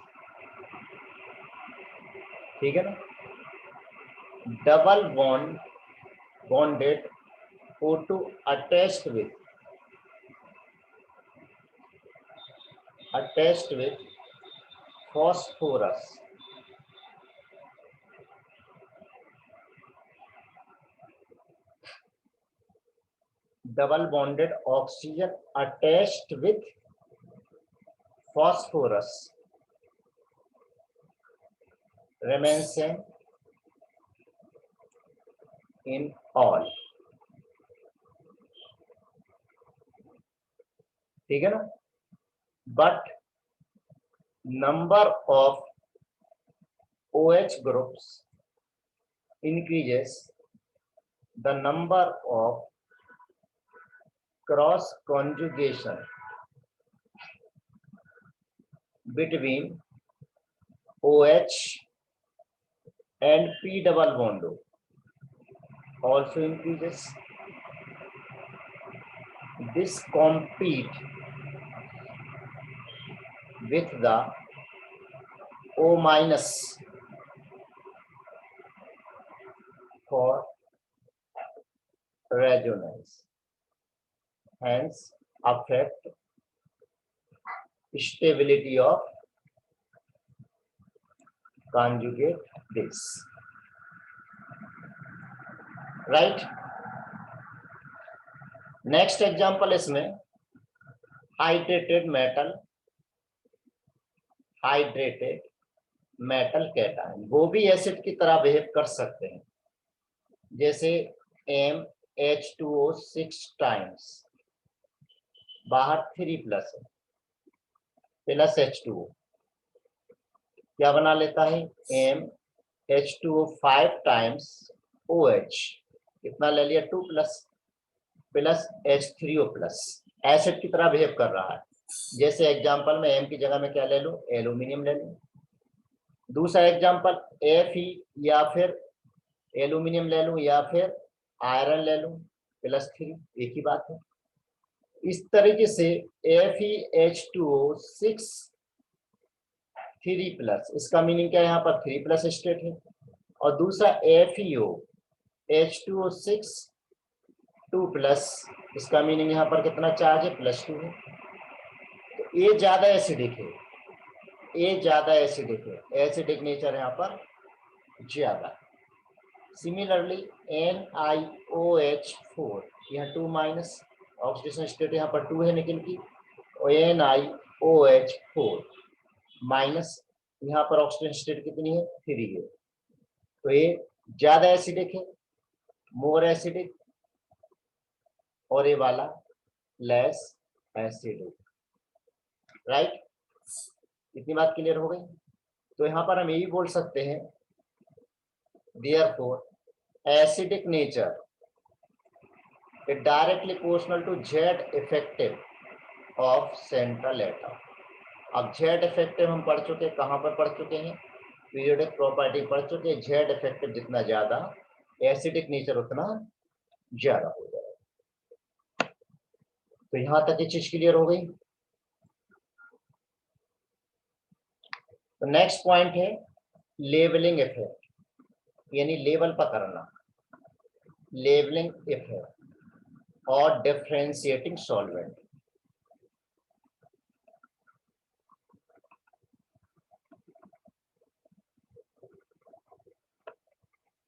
ठीक है ना, double bonded O2 attached with phosphorus double bonded oxygen attached with phosphorus remains same in all। ठीक है ना, but number of OH groups increases the number of cross conjugation between OH and P double bond also increases। This compete with the O minus for resonance, hence affect stability of conjugate base। Right, next example इसमें hydrated metal cation, वो भी acid की तरह behave कर सकते हैं, जैसे MH2O6 times, बाहर 3 प्लस है, प्लस H2O क्या बना लेता है, MH2O5 टाइम्स OH, कितना ले लिया, 2 plus, plus H3O plus, acid की तरह बिहेव कर रहा है। जैसे एग्जांपल में M की जगह में क्या ले लो, एल्यूमिनियम ले लो। दूसरा एग्जांपल Fe या फिर एल्यूमिनियम ले लूं या फिर आयरन ले लूं, +3, एक ही बात है। इस तरीके से FeH2O6 3 प्लस, इसका मीनिंग क्या है, यहाँ पर 3 प्लस स्टेट है, और दूसरा FeO H2O6 2 प्लस, इसका मीनिंग यहाँ पर कितना चार्ज है, +2 है। तो ये ज्यादा एसिडिक है, ये ज्यादा एसिडिक है, एसिडिक नेचर यहाँ पर ज्यादा। सिमिलरली NiOH4, यहाँ 2 माइनस, ऑक्सीडेशन स्टेट यहाँ पर 2 है निकल की, और NiOH4 माइनस, यहाँ पर ऑक्सीडेशन स्टेट कितनी है, 3 है। तो ये ज्यादा एसिडिक है, मोर एसिडिक, और ये वाला लेस एसिडिक। राइट, इतनी बात क्लियर हो गई। तो यहाँ पर हम यही बोल सकते हैं, therefore acidic nature is directly proportional to Z effective of central atom। अब Z effective हम पढ़ चुके, कहाँ पर पढ़ चुके हैं, पीरियोडिक प्रॉपर्टी पढ़ चुके। Z effective जितना ज्यादा एसिडिक नेचर उतना ज्यादा हो जाएगा। तो यहां तक ये चीज क्लियर हो गई। तो नेक्स्ट पॉइंट है लेवलिंग इफेक्ट, यानी लेवल पकड़ना, लेवलिंग इफेक्ट और डिफरेंशिएटिंग सॉल्वेंट।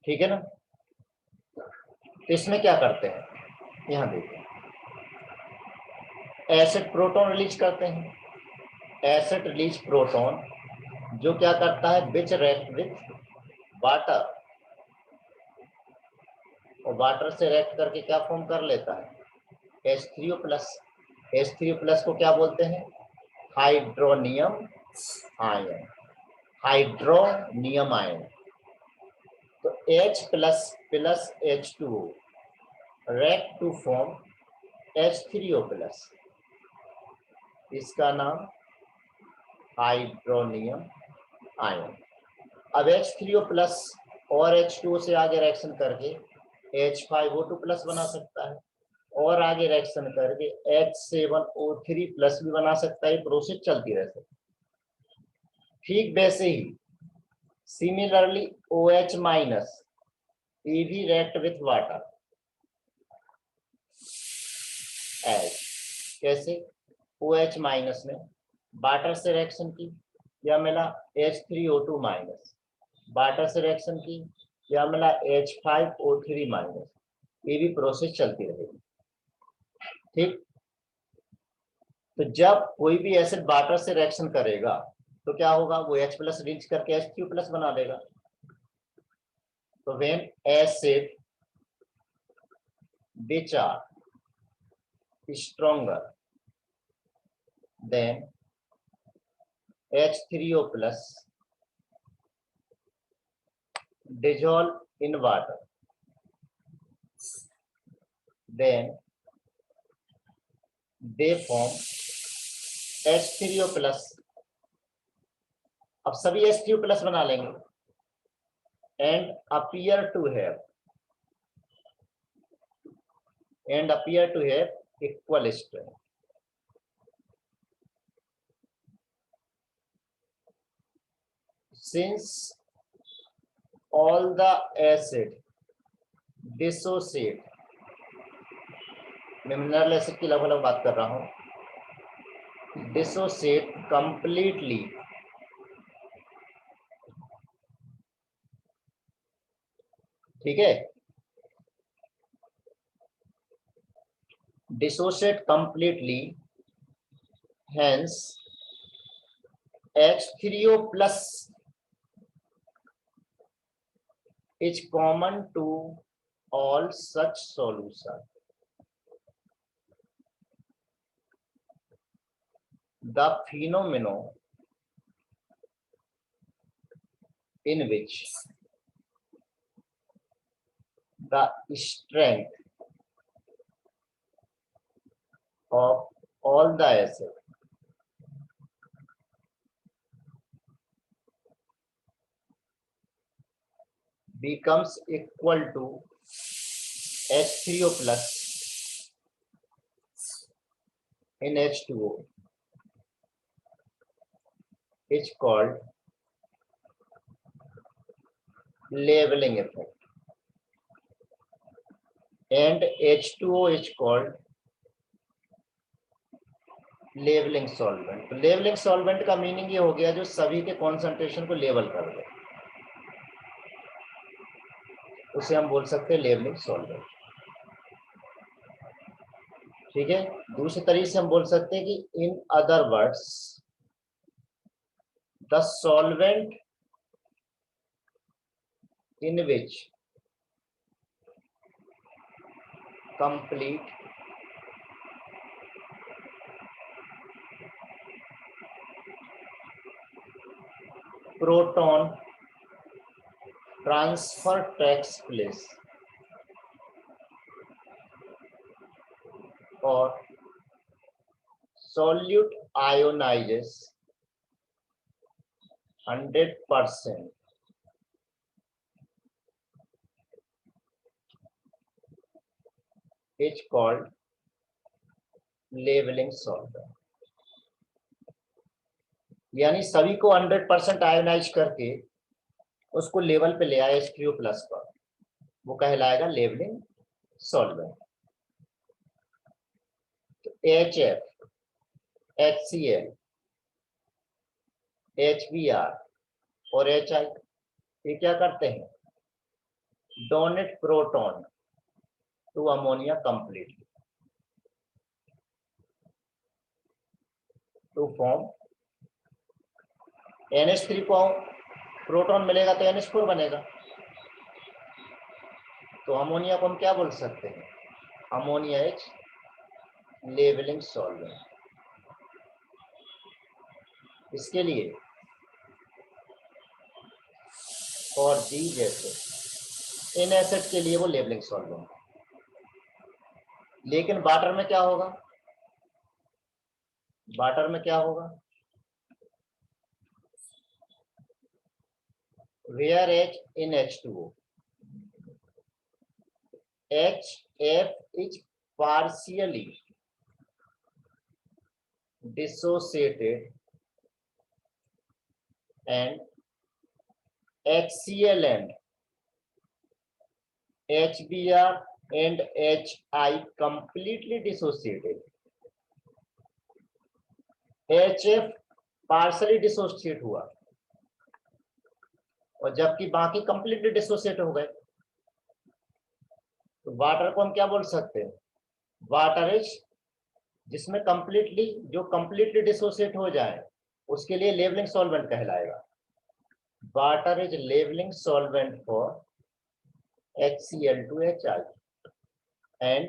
ठीक है ना, तो इसमें क्या करते हैं, यहां देखिए, एसिड प्रोटॉन रिलीज करते हैं, एसिड रिलीज प्रोटॉन, जो क्या करता है, विच रिएक्ट विथ वाटर, और वाटर से रिएक्ट करके क्या फॉर्म कर लेता है, H3O+। H3O+ को क्या बोलते हैं, हाइड्रोनियम आयन, हाइड्रोनियम आयन। तो H++ H2O react to form H3O+, इसका नाम हाइड्रोनियम आयन। अब H3O+ और H2O से आगे रिएक्शन करके H5O2+ बना सकता है, और आगे रिएक्शन करके H7O3+ भी बना सकता है। प्रोसेस चलती रह सकती। ठीक वैसे ही सिमिलरली OH- ये भी रिएक्ट विथ वाटर, एज कैसे, OH- ने वाटर से रिएक्शन की, या मिला H3O2-, वाटर से रिएक्शन की, या मिला H5O3-, ये भी प्रोसेस चलती रहेगी। ठीक, तो जब कोई भी एसिड वाटर से रिएक्शन करेगा तो क्या होगा, वो H+ रिलीज करके H3O+ बना देगा। तो when acid which are stronger than H3O+ dissolve in water, then they form H3O+। अब सभी H3O+ बना लेंगे and appear to have equal strength। Since all the acid dissociate, मैं मिनरल एसिड की लगभग बात कर रहा हूं, dissociate completely ठीक है, dissociate completely, hence H3O+ is common to all such solution। The phenomenon in which the strength of all the acid becomes equal to H3O+ in H2O is called leveling effect, and H2O is called levelling solvent. तो levelling solvent का meaning ये हो गया जो सभी के concentration को level कर दे, उसे हम बोल सकते हैं लेवलिंग सॉल्वेंट। ठीक है, दूसरे तरीके से हम बोल सकते हैं कि in other words the solvent in which complete proton transfer takes place or solute ionizes 100%, is called levelling solvent. यानी सभी को 100% आयोनाइज करके उसको लेवल पे ले आए H3O+ पर, वो कहलाएगा लेवलिंग सॉल्वेंट। तो HF, HCl, HBr और HI ये क्या करते हैं, donate proton to ammonia completely. To form NH3 को प्रोटॉन मिलेगा तो NH4 बनेगा। तो अमोनिया को हम क्या बोल सकते हैं? Ammonia is levelling solvent. इसके लिए और दी जैसे इन एसिड के लिए वो लेवलिंग सॉल्वेंट। लेकिन वाटर में क्या होगा? वाटर में क्या होगा? Where H in H2O, HF is partially dissociated and HCl and HBr and HI completely dissociated. HF partially dissociate हुआ और जबकि बाकी कंप्लीटली डिसोसिएट हो गए। तो वाटर को हम क्या बोल सकते हैं? वाटर इज जिसमें कंप्लीटली डिसोसिएट हो जाए उसके लिए लेवलिंग सॉल्वेंट कहलाएगा। Water is levelling solvent for HCl2HI and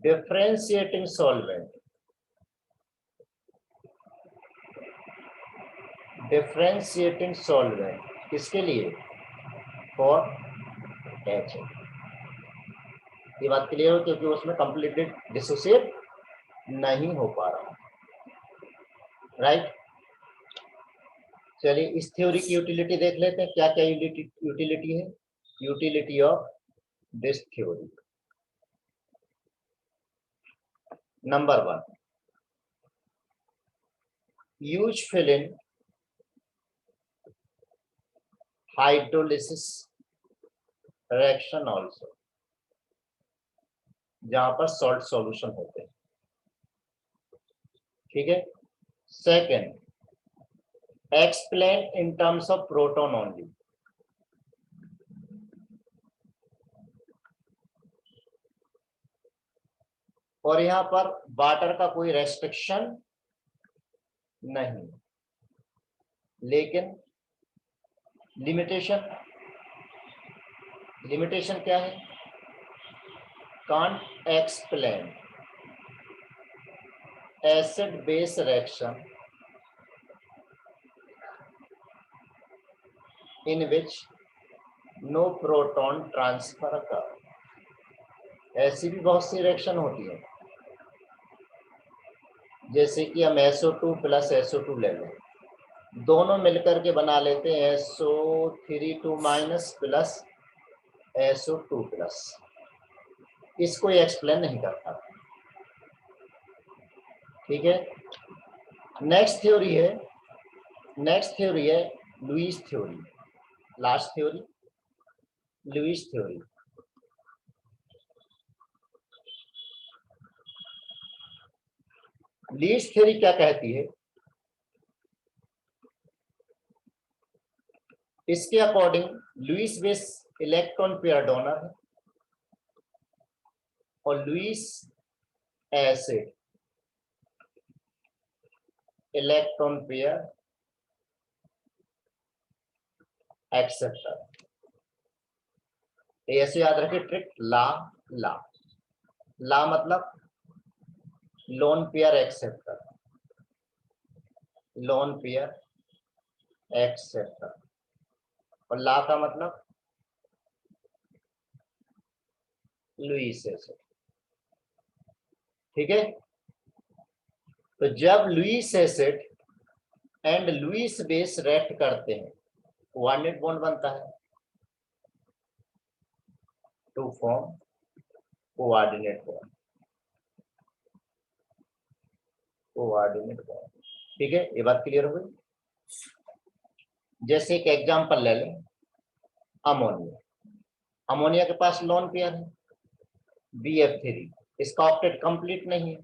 differentiating solvent किसके लिए? For H। ये बात क्लियर हो क्योंकि उसमें कंप्लीटली डिसोसिएट नहीं हो पा रहा। राइट। चलिए इस थ्योरी की यूटिलिटी देख लेते हैं। क्या क्या यूटिलिटी है? Utility of this theory. Number 1, useful in hydrolysis reaction also, जहां पर सॉल्ट सॉल्यूशन होते हैं। ठीक है। Second, explain in terms of proton only. और यहां पर वाटर का कोई रेस्ट्रिक्शन नहीं, लेकिन लिमिटेशन क्या है? Can't explain acid base reaction in which no proton transfer कर। ऐसी भी बहुत सी रिएक्शन होती है, जैसे कि हम SO2 प्लस SO2 ले लें, दोनों मिलकर के बना लेते हैं SO3 minus plus SO2 plus. इसको एक्सप्लेन नहीं करता। ठीक है। नेक्स्ट थ्योरी है Lewis theory. Last theory Lewis theory. Lewis theory क्या कहती है? इसके according Lewis base electron pair donor है और Lewis acid electron pair acceptor. ऐसे याद रखिए ट्रिक। ला मतलब लोन पेयर एक्सेप्टर, और ला का मतलब लुईस एसिड। ठीक है। तो जब Lewis acid and Lewis base react करते हैं, कोऑर्डिनेट बॉन्ड बनता है टू फॉर्म कोऑर्डिनेट बॉन्ड। ठीक है, ये बात क्लियर हो गई। जैसे एक एग्जांपल ले लें, अमोनिया के पास लोन पेयर है BF3, इसका ऑक्टेट कंप्लीट नहीं है।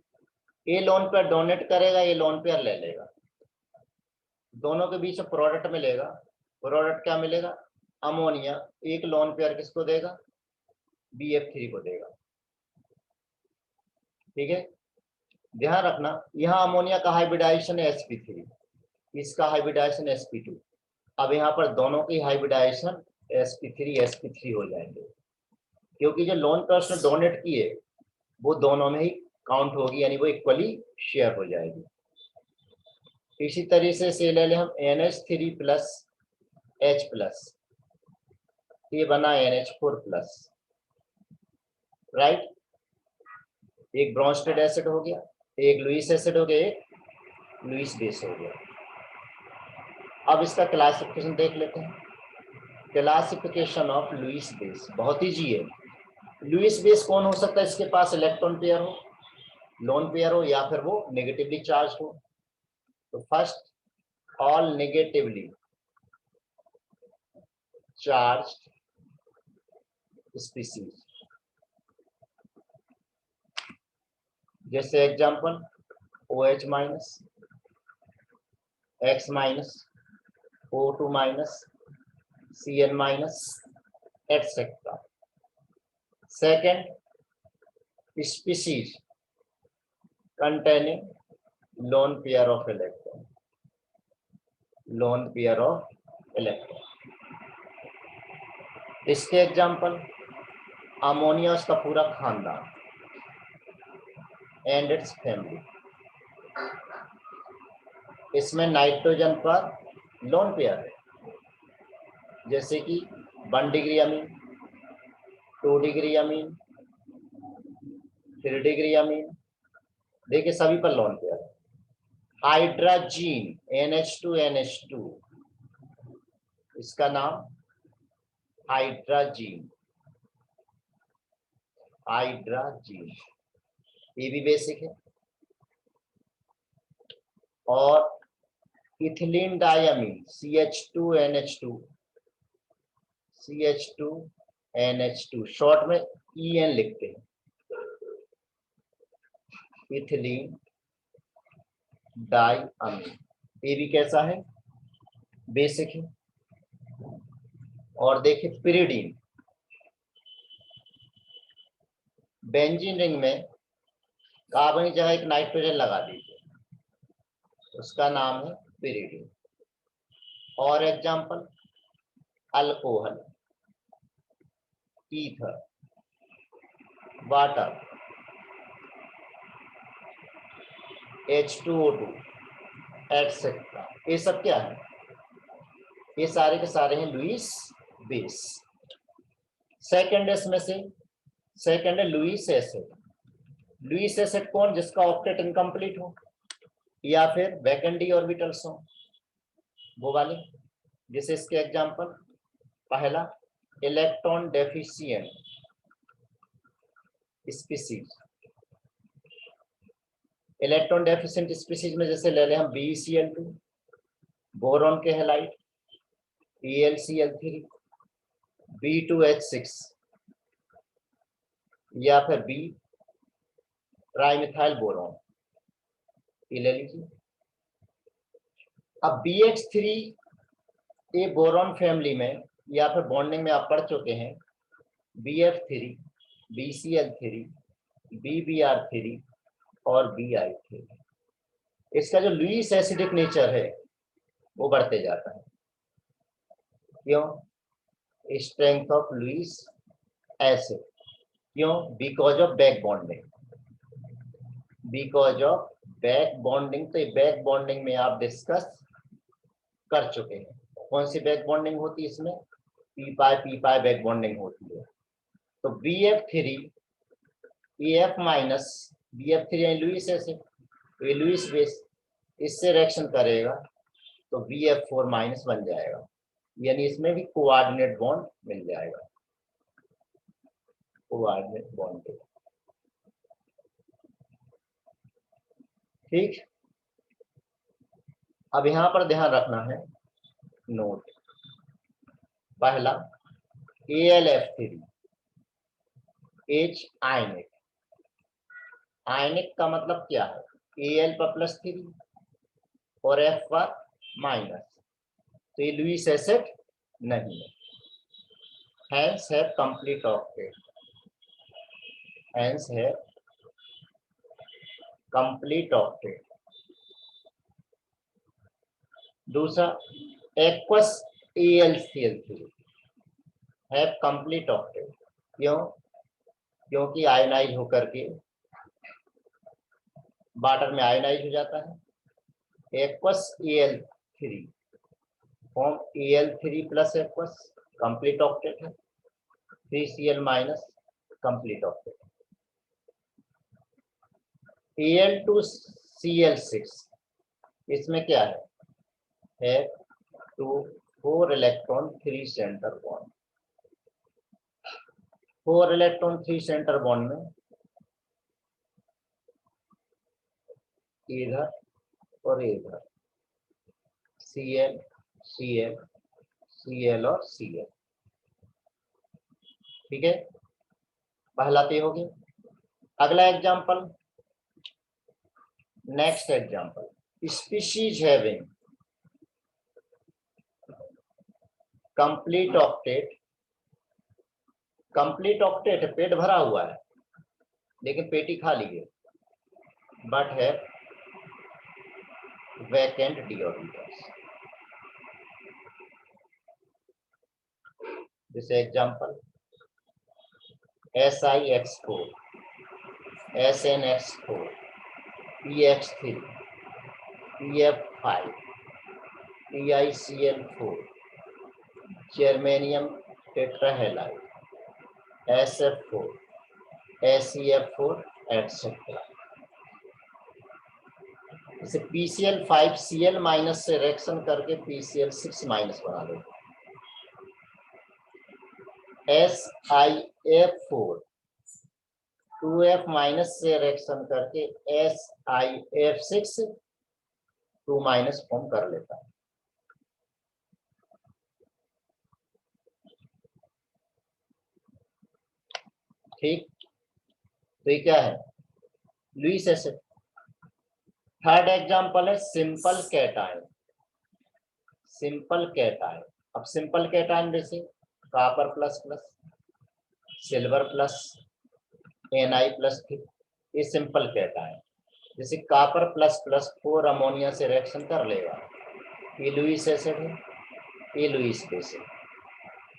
ए लोन पेयर डोनेट करेगा, ये लोन पेयर ले लेगा, दोनों के बीच में प्रोडक्ट मिलेगा। प्रोडक्ट क्या मिलेगा? अमोनिया एक लोन पेयर किसको देगा? BF3 को देगा। ठीक है। ध्यान रखना, यहाँ अमोनिया का हाइब्रिडाइजेशन है sp3, इसका हाइब्रिडाइजेशन sp2। अब यहाँ पर दोनों की हाइब्रिडाइजेशन sp3 हो जाएंगे, क्योंकि जो लोन पेयर्स ने डोनेट किए वो दोनों में ही काउंट होगी, यानी वो इक्वली शेयर हो जाएगी। इसी तरीके से ले लें हम NH3 प्लस H प्लस, ये बना NH4 प्लस, राइट। एक ब्रोंस्टेड एसिड हो गया, एक लुईस एसिड हो गया, एक लुईस बेस हो गया। अब इसका क्लासिफिकेशन देख लेते हैं। क्लासिफिकेशन ऑफ लुईस बेस बहुत ईजी है। लुईस बेस कौन हो सकता है? इसके पास इलेक्ट्रॉन पेयर हो, लोन पेयर हो, या फिर वो नेगेटिवली चार्ज हो। तो first, all negatively charged species, जैसे example OH minus, X minus, O2 minus, Cn minus, etcetera. Second, species containing lone pair of electron, lone pair of electron। इसके example ammonia का पूरा खानदान एंड इट्स फैमिली। इसमें nitrogen पर lone pair है, जैसे कि 1 degree amine, 2 degree amine, 3 degree amine, देखिए सभी पर लोन पेयर है। हाइड्राजीन NH2NH2, इसका नाम हाइड्राजीन, हाइड्राजीन, ये भी बेसिक है। और ethylene diamine CH2NH2, CH2NH2 short में EN लिखते हैं, इथिलीन डायमीन, ये भी कैसा है? बेसिक है। और देखिए पिरिडीन, बेंजीन रिंग में कार्बन की जगह एक नाइट्रोजन लगा दीजिए, उसका नाम है पिरिडीन। और example alcohol, ether, water, H2O2 etcetera, ये सब क्या है? ये सारे के सारे हैं लुईस बेस। सेकंड इसमें से सेकंड है लुईस एसिड। लुईस एसिड कौन? जिसका ऑक्टेट इनकम्प्लीट हो या फिर वैकेंडी ऑर्बिटल्स हो, वो वाले। जैसे इसके एग्जांपल, पहला electron deficient species. Electron deficient species में जैसे ले लें हम BeCl2, बोरॉन के हैलाइड, ElCl3, B2H6, या फिर B ट्राइमिथाइल बोरॉन, ये ले लीजिए। अब BH3, ये बोरॉन फैमिली में या फिर बॉन्डिंग में आप पढ़ चुके हैं, BF3, BCl3, BBr3 और Bi3। इसका जो लुईस एसिडिक नेचर है वो बढ़ते जाता है। क्यों? स्ट्रेंथ ऑफ लुईस एसिड, क्यों? Because of back bonding, because of back bonding. तो बैक बॉन्डिंग में आप डिस्कस कर चुके हैं। कौन सी बैक बॉन्डिंग होती है इसमें? पी पाई बैक बॉन्डिंग होती है। तो BF3 EF minus, BF3 Lewis acid, तो ये लुईस बेस, इससे रिएक्शन करेगा तो BF4 माइनस बन जाएगा, यानी इसमें भी कोऑर्डिनेट बॉन्ड मिल जाएगा, कोऑर्डिनेट बॉन्ड। ठीक, अब यहां पर ध्यान रखना है, नोट पहला AlF3 H आयनिक। आयनिक का मतलब क्या है? Al पर +3 और F पर माइनस, तो ये लुईस एसिड नहीं है, हैंस है कंप्लीट ऑक्टेट, हैंस है कंप्लीट ऑक्टेट। दूसरा एक्वस AlCl3 है कंप्लीट ऑक्टेट। क्यों? क्योंकि आयनाइज होकर के वाटर में आयनाइज हो जाता है। Aqueous Al3 form Al3 plus aqueous complete octet है। 3Cl minus complete octet. Al2Cl6 इसमें क्या है 4 electron 3 centre bond. 4 electron 3 centre bond में इधर और इधर Cl Cl Cl और Cl। ठीक है, पहला तो हो गया। अगला example, next example, species having complete octet. Complete octet पेट भरा हुआ है लेकिन पेटी खाली है, बट है वैकेंट d ऑर्बिटल्स। जैसे example SiX4 SnX4 PX3 PF5 PiCl4 germanium tetrahalide SF4 SeF4 etcetera. इसे PCl5Cl माइनस से रिएक्शन करके PCl6 माइनस बना दो। SiF4 2F माइनस से रिएक्शन करके SiF6 2 माइनस फॉर्म कर लेता है। ठीक, तो ये क्या है लुईस एसिड। थर्ड एग्जांपल है सिंपल कैटायन। सिंपल कैटायन, अब सिंपल कैटायन जैसे copper plus plus silver plus Na+3, ये सिंपल कैटायन। जैसे कॉपर प्लस प्लस 4 अमोनिया से रिएक्शन कर लेगा, ये लुईस एसिड है, ये लुईस बेस है,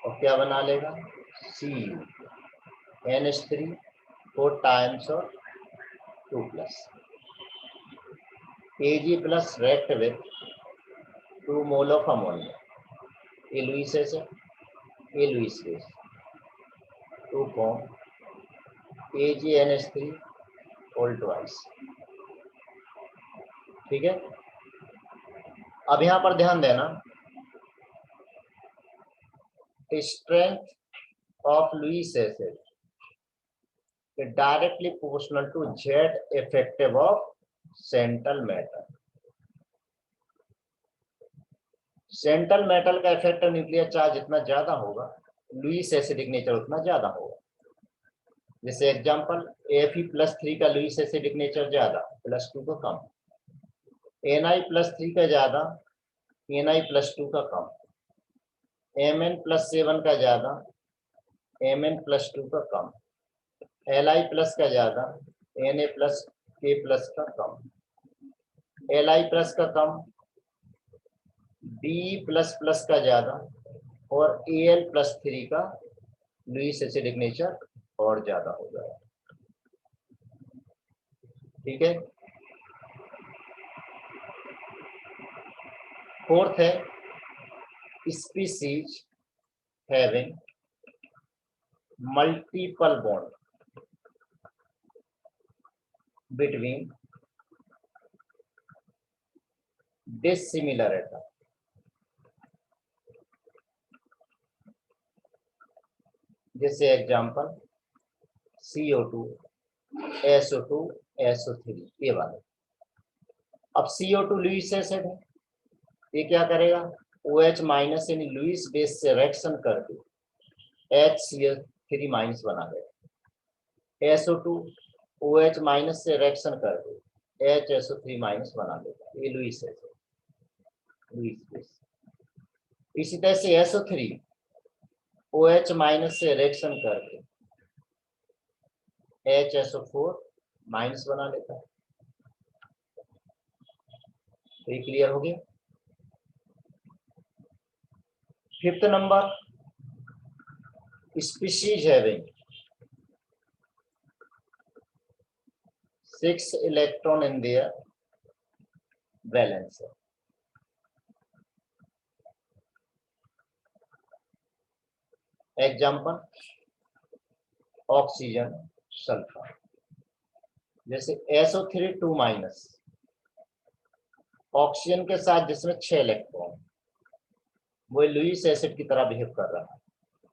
और क्या बना लेगा CuNH3 4 टाइम्स और 2+। Ag plus react with 2 mole of ammonia, ये लुईस एसिड, ये Lewis base, 2 form AgNH3 whole twice। ठीक है, अब यहां पर ध्यान देना, strength of Lewis acid directly proportional to Z effective of central metal. Central metal का इफेक्टिव न्यूक्लियर चार्ज जितना ज्यादा होगा, लुईस एसिडिक नेचर उतना ज्यादा होगा। जैसे एग्जांपल Fe+3 का लुईस एसिडिक नेचर ज्यादा, +2 का कम। Na+3 का ज्यादा, Na+2 का कम। Mn+7 का ज्यादा, Mn+2 का कम। Li+ का ज्यादा, Na+K+ का कम। Li+ का कम, B++ का ज्यादा, और Al+3 का लुईस एसिडिक नेचर और ज्यादा हो जाएगा। ठीक है, फोर्थ है species having multiple bond between dissimilar atom. जैसे एग्जांपल CO2 SO2 SO3, ये वाले। अब CO2 लुईस एसिड है, ये क्या करेगा OH माइनस यानी लुईस बेस से रिएक्शन करके HCl3 माइनस बना देगा। SO2 OH माइनस से रिएक्शन करके HSO3 माइनस बना देगा, ये लुईस एसिड, लुईस बेस। इसी तरह से SO3 OH माइनस से रिएक्शन करके HSO4 माइनस बना लेता है, तो ये क्लियर हो गया। Fifth number, species having 6 electron in their valence. Example, oxygen, sulphur. जैसे SO3 2 माइनस, ऑक्सीजन के साथ जिसमें 6 इलेक्ट्रॉन, वो लुईस एसिड की तरह बिहेव कर रहा है।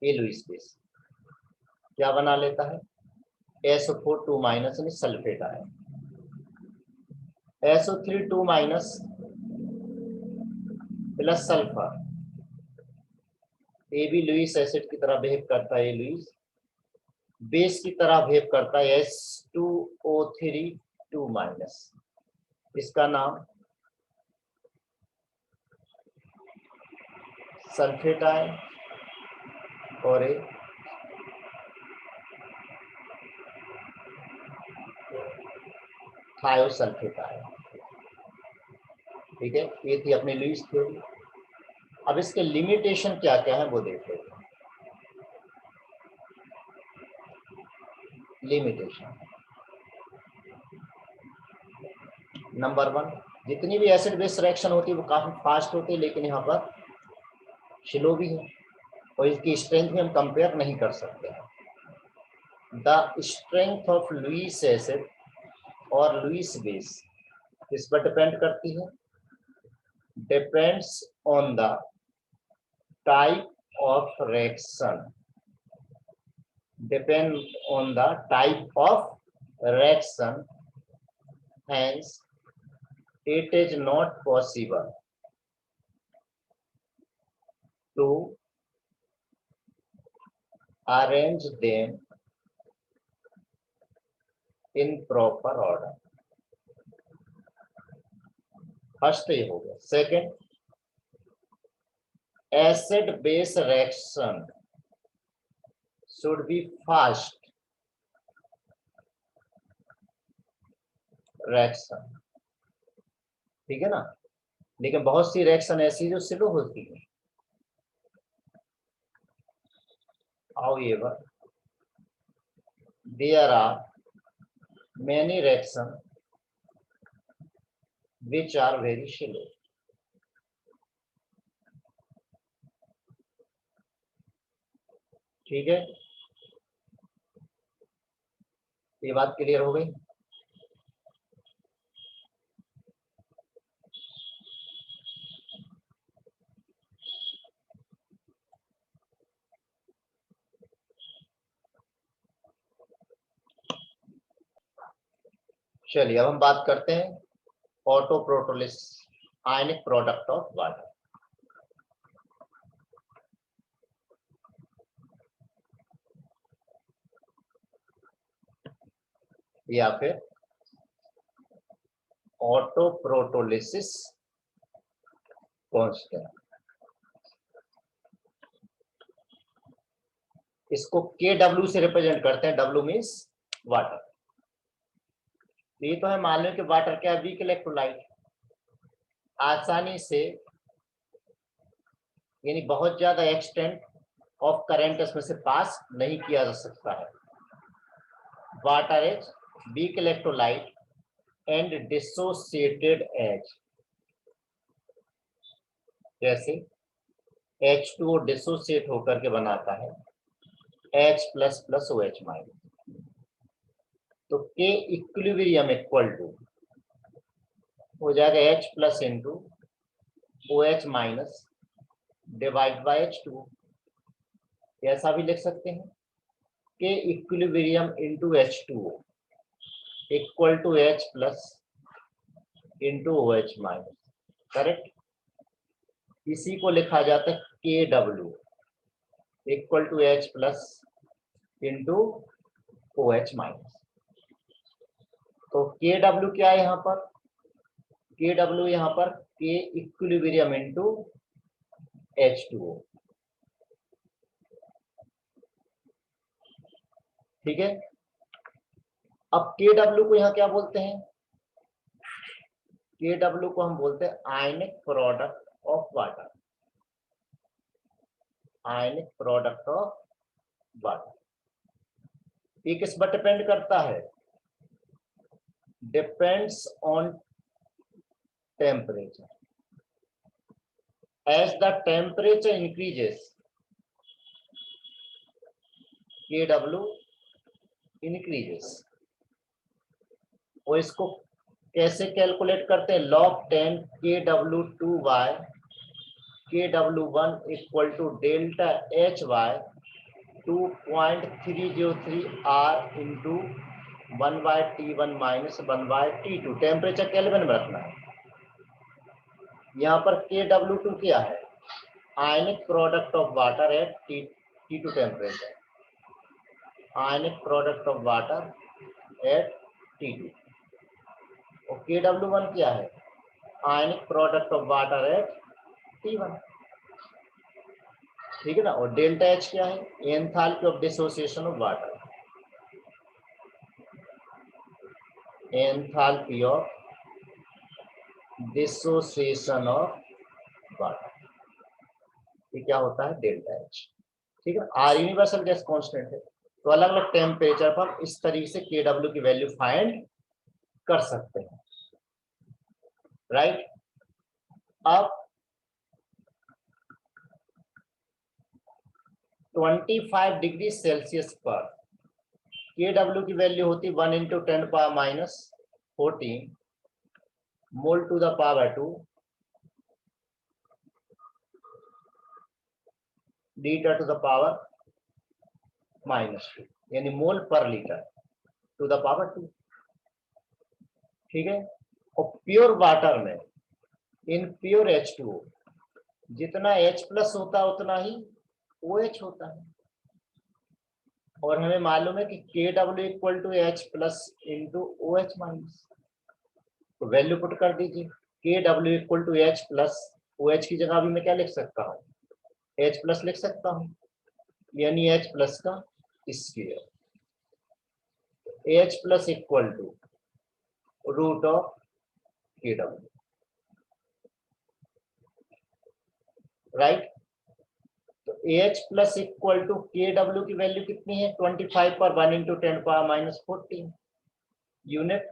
ये लुईस बेस क्या बना लेता है, SO4 2 माइनस यानी sulphate ion. SO3 2 minus plus sulphur, ये भी लुईस एसिड की तरह बिहेव करता है। ये लुईस बेस की तरह बिहेव करता है, S2O3 2 माइनस। इसका नाम सल्फेट आयन और ये थायोसल्फेट आयन। ठीक है, ये थी अपनी लुईस थ्योरी। अब इसके लिमिटेशन क्या क्या है वो देख लेते हैं। लिमिटेशन नंबर 1, जितनी भी एसिड बेस रिएक्शन होती है वो काफी फास्ट होती है, लेकिन यहाँ पर स्लो भी है और इसकी स्ट्रेंथ में हम कंपेयर नहीं कर सकते हैं। The strength of Lewis acid और लुईस बेस किस पर डिपेंड करती है, depends on the type of reaction, depend on the type of reaction, hence it is not possible to arrange them in proper order। First ये हो गया। Second, acid base reaction should be fast reaction। ठीक है ना, लेकिन बहुत सी reaction ऐसी जो स्लो होती है। However, there are many reactions which are very slow। ठीक है, ये बात क्लियर हो गई। चलिए अब हम बात करते हैं ऑटोप्रोटोलिसिस, आयनिक प्रोडक्ट ऑफ वाटर। या फिर ऑटोप्रोटोलिसिस कांस्टेंट। इसको KW से रिप्रेजेंट करते हैं। W means water. ये तो है, मान लो कि वाटर क्या है, वीक इलेक्ट्रोलाइट, आसानी से यानी बहुत ज्यादा एक्सटेंट ऑफ करंट इसमें से पास नहीं किया जा सकता है। Water is weak electrolyte and dissociated as, जैसे H2O डिसोसिएट होकर के बनाता है H++OH-। तो K इक्विलिब्रियम इक्वल टू हो जाएगा H+ into OH- divide by H2। ऐसा भी लिख सकते हैं, K equilibrium into H2O equal to H+ into OH-। Correct. इसी को लिखा जाता है KW equal to H+ into OH-। तो KW क्या है यहाँ पर, KW यहाँ पर K इक्विलिब्रियम इंटू H2O। ठीक है, अब KW को यहाँ क्या बोलते हैं, के डब्ल्यू को हम बोलते हैं ionic product of water, ionic product of water. ये किस पर डिपेंड करता है? Depends on temperature. As the temperature increases KW increases. और इसको कैसे कैलकुलेट करते हैं? log 10 KW2 KW1 equal to delta HY 2.303 R into 1/T1 minus 1/T2। Temperature Kelvin में रखना है। यहाँ पर KW2 क्या है? Ionic product of water at T2 temperature, ionic product of water at T2। और KW1 क्या है? Ionic product of water at T1। ठीक है ना। और डेल्टा H क्या है? Enthalpy of dissociation of water, enthalpy of dissociation of water, ये क्या होता है? Delta H। ठीक है। R यूनिवर्सल गैस कांस्टेंट है, तो अलग अलग टेम्परेचर पर हम इस तरीके से KW की वैल्यू फाइंड कर सकते हैं, राइट। अब 25 डिग्री सेल्सियस पर KW की वैल्यू होती 1 into 10⁻⁻14 mole to the power 2 litre to the power -2, यानी मोल पर लीटर टू द पावर 2। ठीक है। और प्योर वाटर में, इन प्योर H2O, जितना H प्लस होता है उतना ही OH होता है। और हमें मालूम है कि KW equal to H plus into OH minus. तो वैल्यू पुट कर दीजिए, KW equal to H plus OH की जगह भी मैं क्या लिख सकता हूँ? H प्लस लिख सकता हूँ, यानी H प्लस का square. H plus equal to root of KW, right. तो AH plus equal to KW की वैल्यू कितनी है? 25 पर 1 इंटू 10⁻⁻14 यूनिट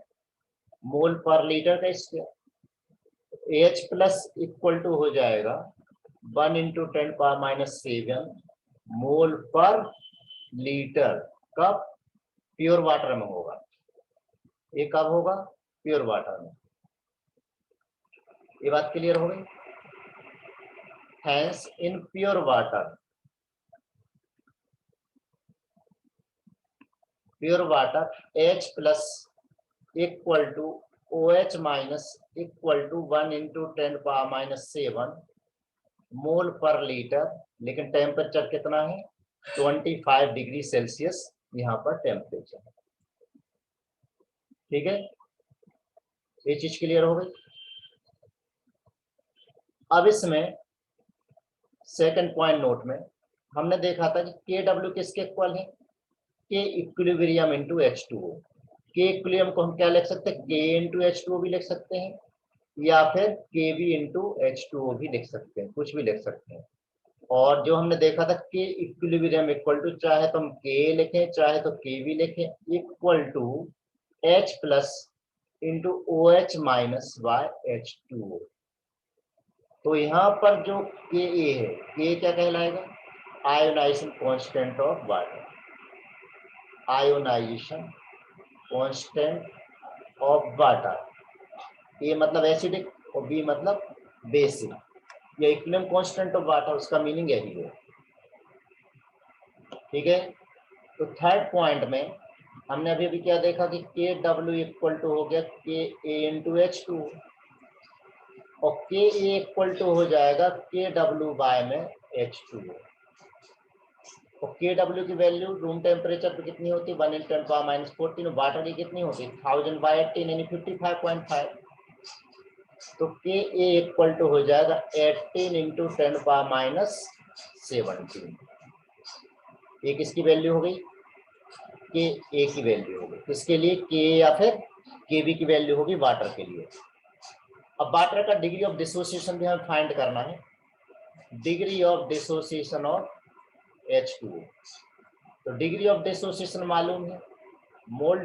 मोल पर लीटर का square. AH plus equal to हो जाएगा 1 इंटू 10⁻⁻7 मोल पर लीटर। कब? प्योर वाटर में होगा। ये कब होगा? प्योर वाटर में। ये बात क्लियर हो गई? Hence, in pure water, H plus equal to OH minus equal to 1 into 10⁻⁻7 मोल पर लीटर। लेकिन टेम्परेचर कितना है? 25 डिग्री सेल्सियस यहाँ पर टेम्परेचर। ठीक है, ये चीज क्लियर हो गई। अब इसमें सेकंड पॉइंट नोट में हमने देखा था कि KW किसके इक्वल है? K equilibrium into H2O। K equilibrium को हम क्या लिख सकते हैं? K इंटू H2O भी लिख सकते हैं, या फिर KB इंटू H2O भी लिख सकते हैं, कुछ भी लिख सकते हैं। और जो हमने देखा था K इक्विलिब्रियम इक्वल टू, चाहे तो हम K लिखें चाहे तो KB लिखें, equal to H plus into OH minus by H2O। तो यहाँ पर जो Ka है, K क्या कहलाएगा? Ionization constant of water, ionization constant of water. A मतलब एसिडिक और बी मतलब बेसिक। ये इक्विलिब्रियम कांस्टेंट ऑफ वाटर, उसका मीनिंग यही है। ठीक है। तो थर्ड पॉइंट में हमने अभी क्या देखा कि KW इक्वल टू हो गया KA इंटू H2, और KA इक्वल टू हो जाएगा KW बाय में H2O। और KW की वैल्यू रूम टेम्परेचर पे कितनी होती है? 1 × 10⁻⁻14। वाटर की कितनी होती है? 1000/18 यानी 55.5। तो KA इक्वल टू हो जाएगा 18 इंटू 10⁻⁻17। ये किसकी वैल्यू हो गई? KA की वैल्यू हो गई। किसके लिए? KA या फिर KB की वैल्यू होगी वाटर के लिए। अब वाटर का डिग्री ऑफ डिसोसिएशन भी हमें फाइंड करना है, degree of dissociation of H2O। तो डिग्री ऑफ डिसोसिएशन मालूम है, mole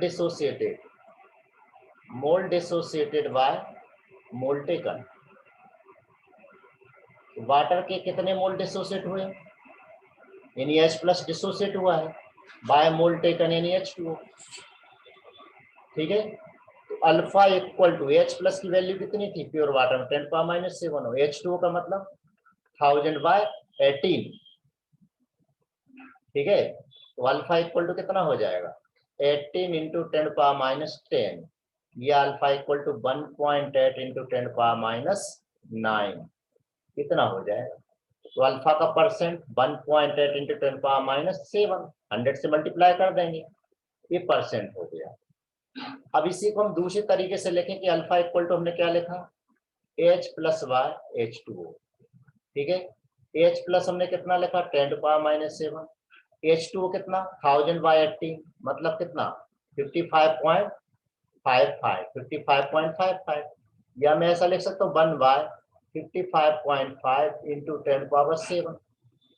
dissociated by mole taken. Water के कितने मोल डिसोसिएट हुए, यानी H प्लस डिसोसिएट हुआ है बाय मोल टेकन यानी H2O। ठीक है, तो alpha equal to H plus की वैल्यू कितनी थी प्योर वाटर में 10⁻⁻⁷ हो, H2O का मतलब 1000/18। ठीक है, तो अल्फा इक्वल टू कितना हो जाएगा 18 इंटू 10⁻⁻10, या अल्फा इक्वल टू 1.8 इंटू 10⁻⁹ कितना हो जाएगा। तो अल्फा का परसेंट 1.8 इंटू 10⁻⁷ 100 से मल्टीप्लाई कर देंगे, ये परसेंट हो गया। अब इसी को हम दूसरे तरीके से लिखें कि अल्फा इक्वल टू हमने क्या लिखा H प्लस वाई H2O। ठीक है, H प्लस हमने कितना लिखा 10⁻⁷, H2O कितना 1000/18 मतलब कितना 55.55, या मैं ऐसा लिख सकता हूँ 1/55.5 इंटू 10⁻⁷।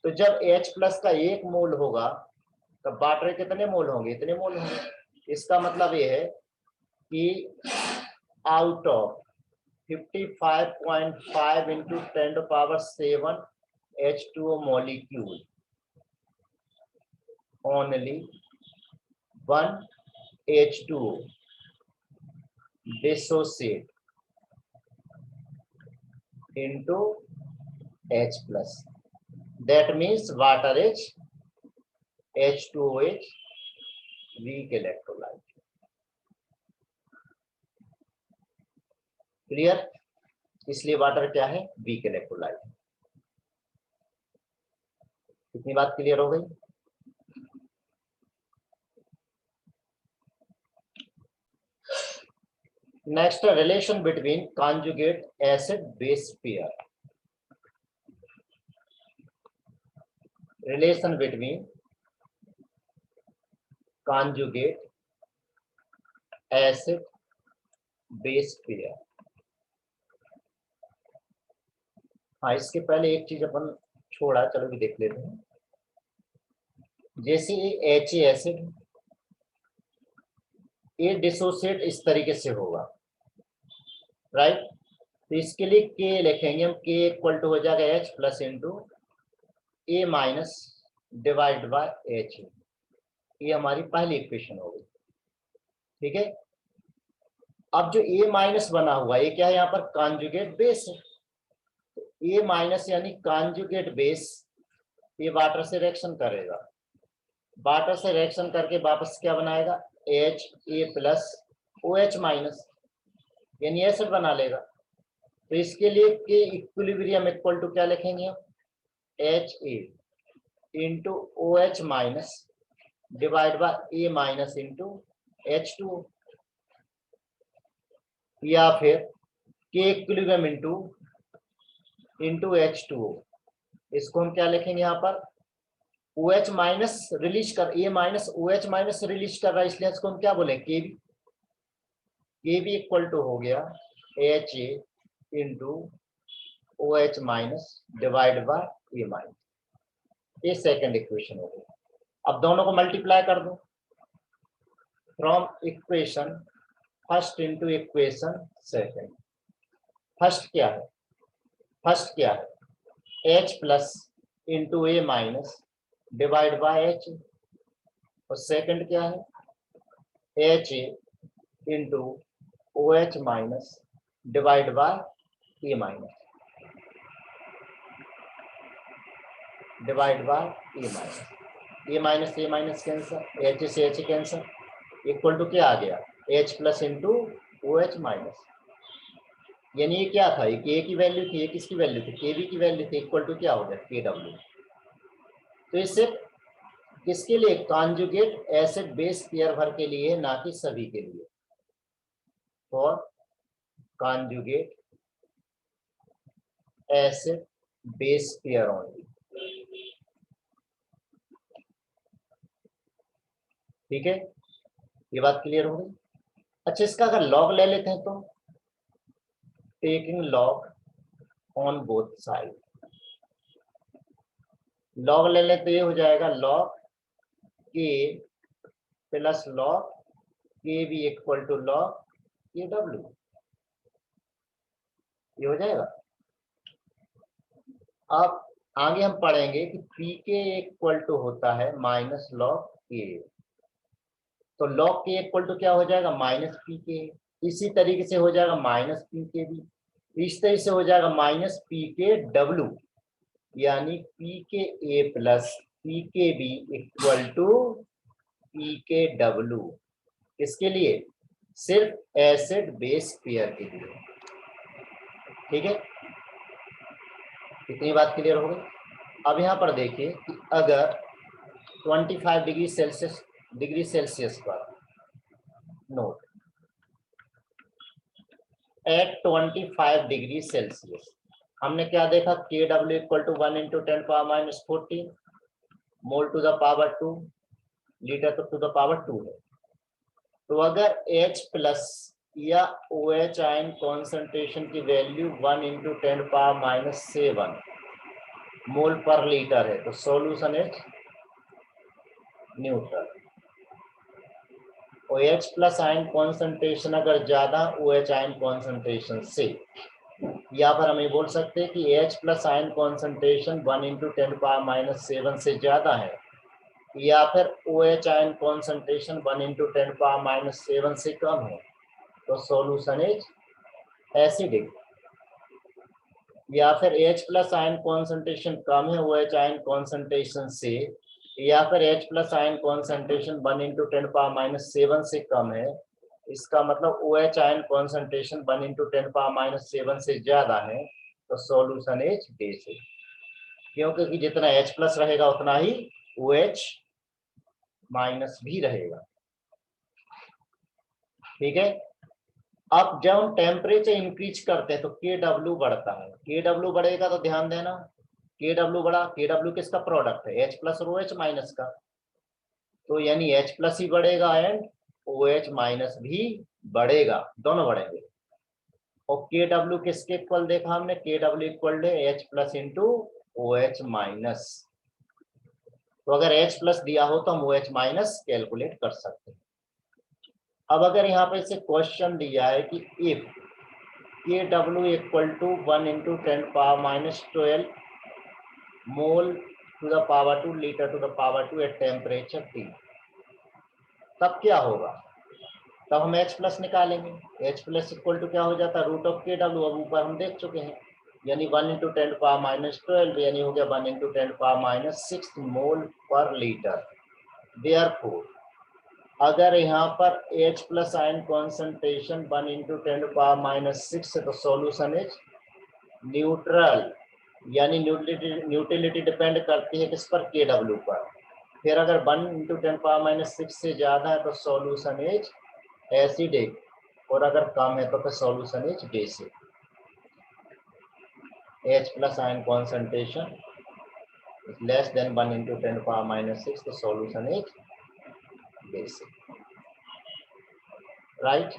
तो जब H प्लस का 1 मोल होगा तब वाटर कितने मोल होंगे, इतने मोल होंगे। इसका मतलब ये है कि out of 55.5 into 10⁻⁷ H2O molecule, only 1 H2O dissociate into H plus. That means water is H2O is weak electrolyte. Clear, इसलिए वाटर क्या है वीक इलेक्ट्रोलाइट। कितनी बात क्लियर हो गई। Next, relation between conjugate acid base pair. Relation between conjugate acid base pair. हाँ, इसके पहले एक चीज अपन छोड़ा, चलो भी देख लेते हैं। जैसे ये HA एसिड, ये डिसोसिएट इस तरीके से होगा, राइट। तो इसके लिए K लिखेंगे हम, K इक्वल टू हो जाएगा H plus into A minus divide by H। ये हमारी पहली इक्वेशन हो गई। ठीक है, अब जो A माइनस बना हुआ ये क्या है, यहाँ पर कॉन्जुगेट बेस है। तो A माइनस यानी कॉन्जुगेट बेस, ये वाटर से रिएक्शन करेगा, वाटर से रिएक्शन करके वापस क्या बनाएगा HA प्लस OH माइनस, यानी एसिड बना लेगा। तो इसके लिए के इक्विलिब्रियम इक्वल टू क्या लिखेंगे HA into OH minus divide by A minus into H2O, या फिर के इक्विलिब्रियम इंटू H2O। इसको हम क्या लिखेंगे यहाँ पर OH माइनस रिलीज कर, A minus OH minus release कर रहा है, इसलिए इसको हम क्या बोले KB इक्वल टू हो गया HA into OH minus divide by A minus. ये सेकेंड इक्वेशन हो गई। अब दोनों को मल्टीप्लाई कर दो, from equation first into equation second. First क्या है H plus into A minus divide by H, और सेकंड क्या है HA into OH minus divide by A minus, divide by A minus. A minus cancer, H से H cancer, equal to क्या आ गया H plus into OH minus. यानी ये क्या था, ये K की वैल्यू थी, ये किसकी वैल्यू थी KB की वैल्यू थी, इक्वल टू क्या हो गया KW। तो इससे किसके लिए कॉन्जुगेट एसिड बेस पेयर भर के लिए, ना कि सभी के लिए, for conjugate acid base pair only. ठीक है, ये बात क्लियर हो गई। अच्छा, इसका अगर लॉग ले लेते हैं तो taking log on both side. Log ले ले तो ये हो जाएगा लॉग के प्लस लॉग के भी इक्वल टू लॉग के डब्ल्यू, ये हो जाएगा। अब आगे हम पढ़ेंगे कि पी के इक्वल टू होता है माइनस लॉग के, तो लॉग के इक्वल टू क्या हो जाएगा माइनस पी के, इसी तरीके से हो जाएगा माइनस पी के भी, इस तरीके से हो जाएगा माइनस पी के डब्ल्यू, यानी पी के ए प्लस पी के बी इक्वल टू पी के डब्ल्यू। इसके लिए सिर्फ एसिड बेस पेयर के लिए। ठीक है, इतनी बात क्लियर हो गई। अब यहां पर देखिए कि अगर 25 डिग्री सेल्सियस पर नोट एट 25 डिग्री सेल्सियस हमने क्या देखा, K W equal to 1 into 10⁻⁴ mole to the power 2 litre to the power 2 है। तो अगर H प्लस या OH आयन कॉन्सेंट्रेशन की वैल्यू 1 इंटू 10⁻⁷ मोल पर लीटर है तो solution H neutral. OH plus ion concentration अगर ज्यादा OH आयन कॉन्सेंट्रेशन से, या फिर हम ये बोल सकते हैं कि H plus ion concentration 1 into 10⁻⁷ से ज्यादा है, या फिर OH आयन कॉन्सेंट्रेशन 1 इंटू 10⁻⁷ से कम है तो सॉल्यूशन इज एसिडिक। या फिर H प्लस आयन कॉन्सेंट्रेशन कम है OH आयन कॉन्सेंट्रेशन से, या फिर H plus ion concentration 1 into 10⁻⁷ से कम है, इसका मतलब OH आयन कॉन्सेंट्रेशन 1 इंटू 10⁻⁷ से ज्यादा है तो सॉल्यूशन इज बेसिक, क्योंकि जितना H प्लस रहेगा उतना ही OH माइनस भी रहेगा। ठीक है, अब जब हम टेम्परेचर इंक्रीज करते हैं तो के डब्ल्यू बढ़ता है, के डब्ल्यू बढ़ेगा तो ध्यान देना के डब्ल्यू बढ़ा, के डब्ल्यू किसका प्रोडक्ट है H प्लस और OH माइनस का, तो यानी H प्लस ही बढ़ेगा एंड OH माइनस भी बढ़ेगा, दोनों बढ़ेंगे। और के डब्ल्यू किसके इक्वल देखा हमने, के डब्ल्यू इक्वल है H plus into OH minus, तो अगर H प्लस दिया हो तो हम OH माइनस कैलकुलेट कर सकते हैं। अब अगर यहाँ पे से क्वेश्चन दिया है कि if K W equal to 1 into 10⁻⁻12 mole to the power 2 litre to the power 2 at temperature T, तब क्या होगा, तब हम H प्लस निकालेंगे। H प्लस इक्वल टू क्या हो जाता है रूट ऑफ के डब्ल्यू, अब ऊपर हम देख चुके हैं, यानी 1 इंटू 10⁻12 यानी हो गया 1 इंटू 10⁻6 मोल पर लीटर। देयरफॉर अगर यहाँ पर H plus ion concentration 1 into 10⁻6 है तो सॉल्यूशन इज न्यूट्रल, यानी न्यूट्रलिटी डिपेंड करती है किस पर, के डब्ल्यू पर। फिर अगर 1 इंटू 10⁻6 से ज्यादा है तो सॉल्यूशन इज एसिडिक, और अगर कम है तो फिर solution is basic. H plus ion concentration less than 1 into 10⁻6 तो सॉल्यूशन इज बेसिक, राइट।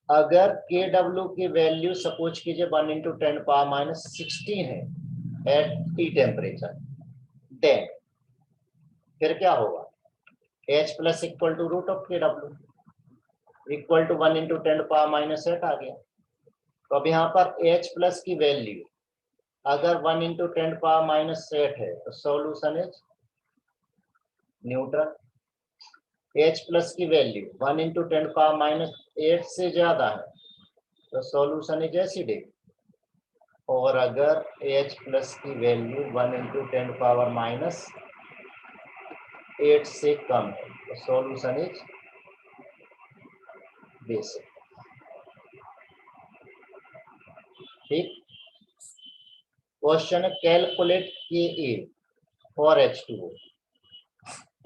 अगर के डब्ल्यू की वैल्यू सपोज कीजिए 1 इंटू 10⁻16 है एट टी टेम्परेचर, देन फिर क्या होगा, H plus equal to root of K W equal to 1 into 10⁻8 आ गया। तो अब यहाँ पर H प्लस की वैल्यू अगर 1 इंटू 10⁻8 है तो solution is neutral. H plus की वैल्यू 1 इंटू 10⁻8 से ज्यादा है तो सॉल्यूशन इज एसिडिक, और अगर H प्लस की वैल्यू 1 इंटू 10⁻8 से कम है तो सॉल्यूशन इज बेसिक। ठीक, क्वेश्चन है calculate K A for H2O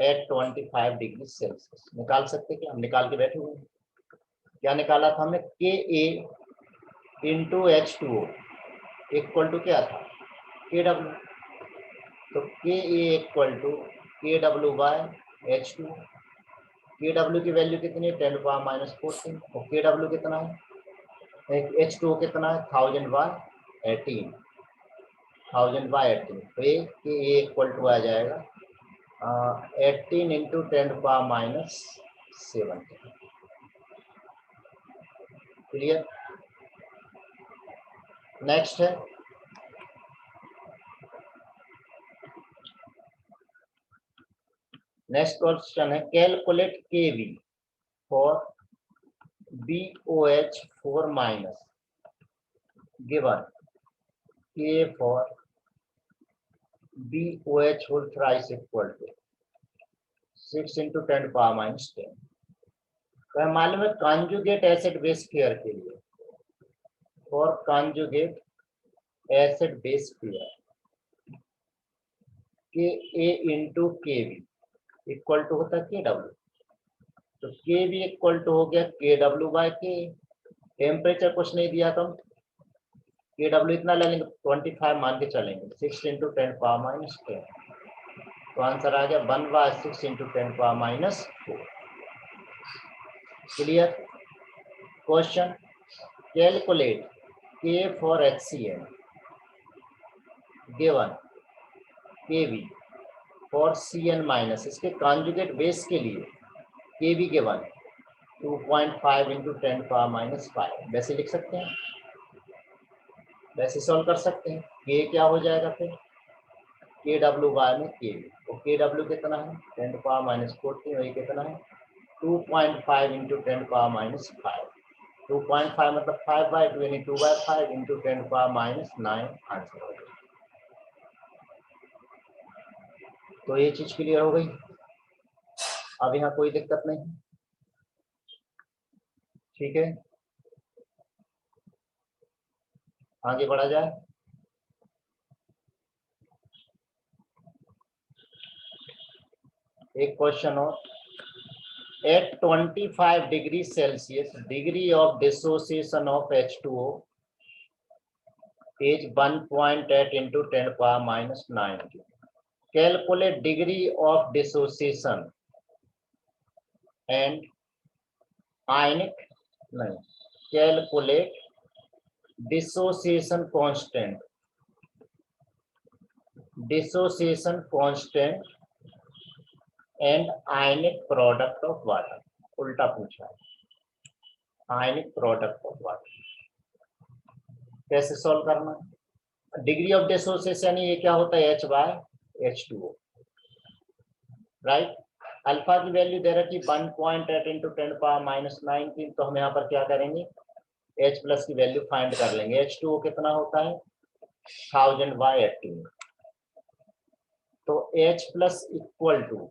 at 25 degree Celsius. निकाल सकते क्या, हम निकाल के बैठे हुए हैं। क्या निकाला था हमने, के ए इंटू H2O इक्वल टू क्या था, के डब्ल्यू, तो के ए इक्वल टू के डब्ल्यू बाय H2O। के डब्ल्यू की वैल्यू कितनी है 10⁻⁻14 और के डब्ल्यू कितना है, H2O कितना है 1000/18 तो ये इक्वल टू आ जाएगा 18 इंटू 10⁻⁻7। क्लियर। नेक्स्ट है नेक्स्ट क्वेश्चन है calculate KB for BOH4 minus given K for BOH whole thrice equal to 6 into 10⁻⁻10। तो मालूम है कॉन्जुगेट एसिड बेस पेयर के लिए for conjugate acid base pair के ए इंटू के बी इक्वल टू होता है के डब्ल्यू। तो के बी इक्वल टू हो गया के डब्ल्यू बाय के। टेम्परेचर कुछ नहीं दिया तो के डब्ल्यू इतना ले लेंगे 25 मान के चलेंगे 6 इंटू 10⁻⁻10 तो आंसर आ गया 1/6 इंटू 10⁻⁻4। क्लियर। क्वेश्चन कैलकुलेट के for HCl given Kb for Cn minus इसके कॉन्जुगेट बेस के लिए Kb गिवन 2.5 इंटू 10⁻⁻5। वैसे लिख सकते हैं, वैसे सॉल्व कर सकते हैं। के क्या हो जाएगा फिर के डब्ल्यू बाय में के बी। तो के डब्ल्यू कितना है 10⁻⁻14 और ये कितना है 2.5 इंटू 10⁻⁵। 2.5 मतलब 5/2 यानी 2/5 इंटू 10⁻⁹ आंसर हो गया। तो ये चीज क्लियर हो गई। अब यहाँ कोई दिक्कत नहीं, ठीक है आगे बढ़ा जाए। एक क्वेश्चन और at 25 degree Celsius degree of dissociation of H2O is 1.8 into 10⁻⁹. Calculate degree of dissociation and ionic calculate dissociation constant and ionic product of water। उल्टा पूछा है, आयनिक प्रोडक्ट ऑफ वाटर कैसे सॉल्व करना। डिग्री ऑफ डिसोसिएशन ये क्या होता है H/H2O right. Alpha की वैल्यू दे रखी 1.8 इंटू 10⁻⁻19 तो हम यहाँ पर क्या करेंगे H प्लस की वैल्यू फाइंड कर लेंगे। H2O कितना होता है 1000/18 तो H प्लस इक्वल टू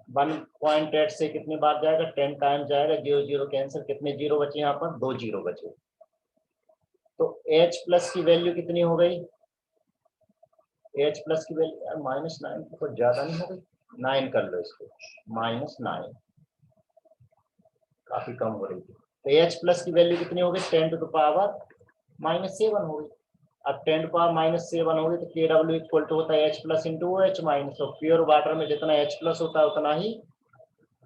1.8 से कितनी बार जाएगा 10 टाइम जाएगा 0 0 कैंसिल कितने जीरो बचे यहाँ पर 2 जीरो बचे। तो H प्लस की वैल्यू कितनी हो गई H प्लस की वैल्यू -9 तो कुछ ज्यादा नहीं हो गई 9 कर लो इसको -9 काफी कम हो रही थी। तो H प्लस की वैल्यू कितनी हो गई 10⁻⁻7 हो गई। अब 10⁻⁻7 हो गई तो के डब्ल्यू इक्वल टू होता है H plus into OH minus. तो प्योर वाटर में जितना H प्लस होता है उतना ही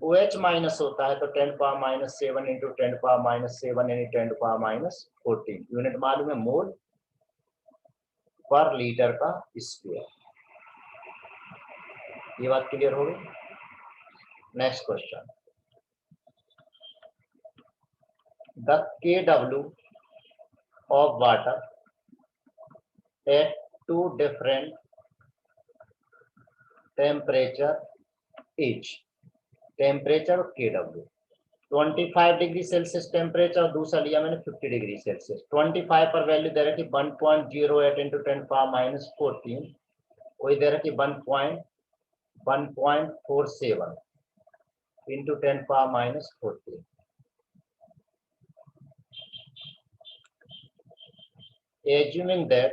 OH माइनस होता है। तो 10⁻⁷ इंटू 10⁻⁷ यानी 10⁻14 यूनिट मालूम है मोल पर लीटर का स्क्वायर। ये बात क्लियर हो गई। Next question the KW of water at two different temperature each temperature और KW 25 डिग्री सेल्सियस टेम्परेचर और दूसरा लिया मैंने 50 डिग्री सेल्सियस। 25 पर वैल्यू दे रखी 1.08 इंटू 10⁻⁻14 वही दे रखी 1.47 into 10⁻⁴। Assuming that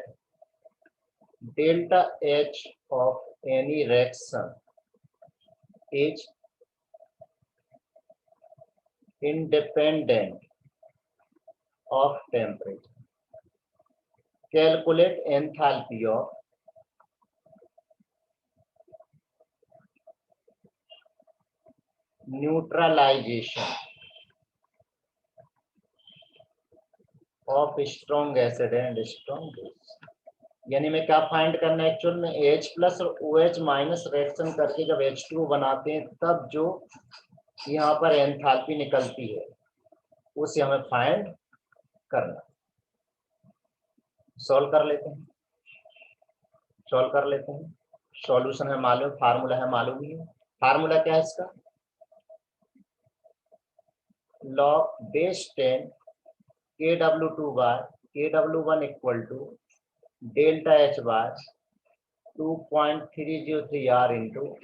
delta H of any reaction is independent of temperature, calculate enthalpy of neutralization of strong acid and strong base. यानी मैं क्या फाइंड करना है एक्चुअल में, H प्लस और OH माइनस रिएक्शन करके जब H2 बनाते हैं तब जो यहाँ पर एंथैल्पी निकलती है उसे हमें फाइंड करना। सॉल्व कर लेते हैं, सॉल्व कर लेते हैं। सॉल्यूशन है मालूम, फार्मूला है मालूम ही है। फार्मूला क्या है इसका, log base 10 Kw2 by Kw1 equal to delta H by 2.303 R into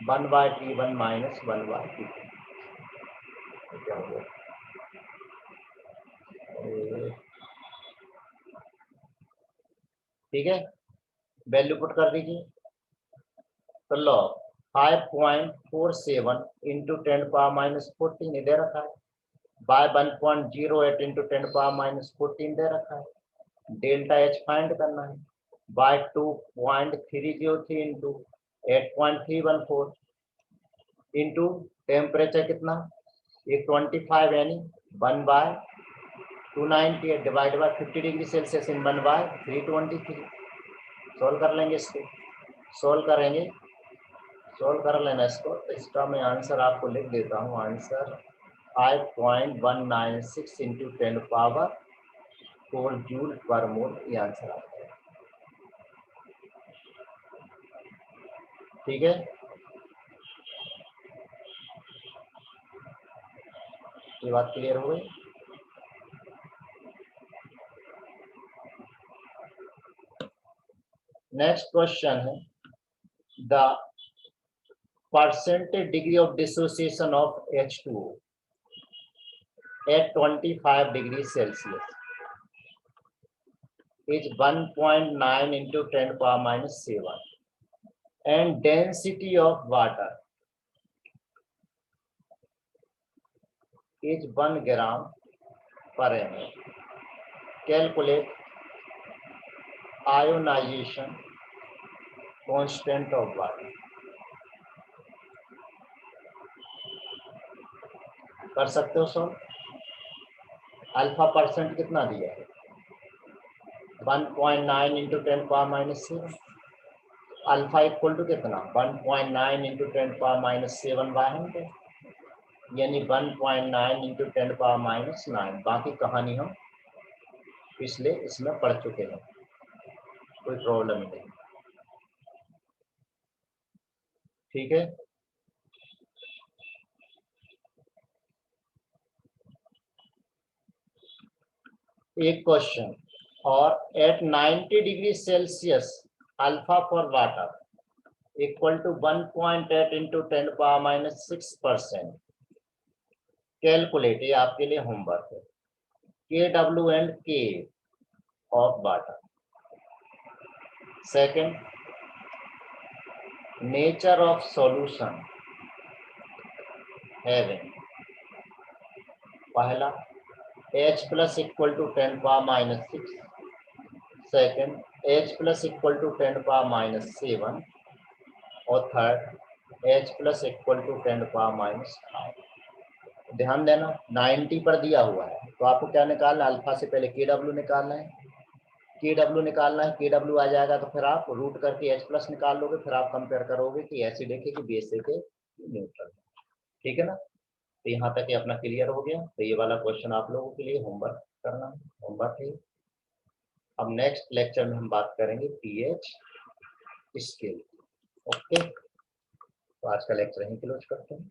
1/T1 minus 1/T2। क्या हो गया, ठीक है, वैल्यू पुट कर दीजिए। तो log 5.47 इंटू 10⁻⁻14 दे रखा है, बाय 1.08 इंटू 10⁻⁻14 दे रखा है। डेल्टा H फाइंड करना है, बाय 2.303 इंटू 8.314 इंटू टेम्परेचर कितना 125 यानी 1/298 divide by 50 degree Celsius in 1/323। Solve कर लेंगे इसको, सोल्व करेंगे, सोल्व कर लेना इसको। तो इसका मैं आंसर आपको लिख देता हूँ, आंसर 5.196 इंटू 10⁻4 जूल पर मोल, ये आंसर आता है। ठीक है, ये बात क्लियर हो गई। नेक्स्ट क्वेश्चन है, the percentage degree of dissociation of H2O at 25 degrees Celsius is 1.9 into 10⁻⁻7 and density of water is 1 gram per ml. Calculate ionization constant of water. कर सकते हो सर। अल्फा परसेंट कितना दिया है, 1.9 into 10⁻⁻7। Alpha equal to कितना 1.9 into 10⁻⁻7 bye 100, यानी 1.9 into 10⁻⁹। बाकी कहानी हम पिछले इसमें पढ़ चुके हैं, कोई प्रॉब्लम नहीं। ठीक है, एक क्वेश्चन, और at 90 degree Celsius alpha for water equal to 1.8 into 10⁻⁻6%। Calculate, ये आपके लिए होमवर्क है, KW and K of water. Second, nature of solution having, पहला H plus equal to 10⁻⁻6, second H plus equal to 10⁻⁻7 और third H plus equal to 10⁻⁵। ध्यान देना 90 पर दिया हुआ है, तो आपको क्या निकालना है, अल्फा से पहले KW निकालना है, KW निकालना है। KW आ जाएगा तो फिर आप रूट करके H प्लस निकाल लोगे, फिर आप कंपेयर करोगे कि एसिड है कि बेसिक है न्यूट्रल। ठीक है ना, तो यहाँ तक ये अपना क्लियर हो गया। तो ये वाला क्वेश्चन आप लोगों के लिए होमवर्क करना है, होमवर्क है। अब नेक्स्ट लेक्चर में हम बात करेंगे pH स्केल। ओके, तो आज का लेक्चर यहीं क्लोज करते हैं।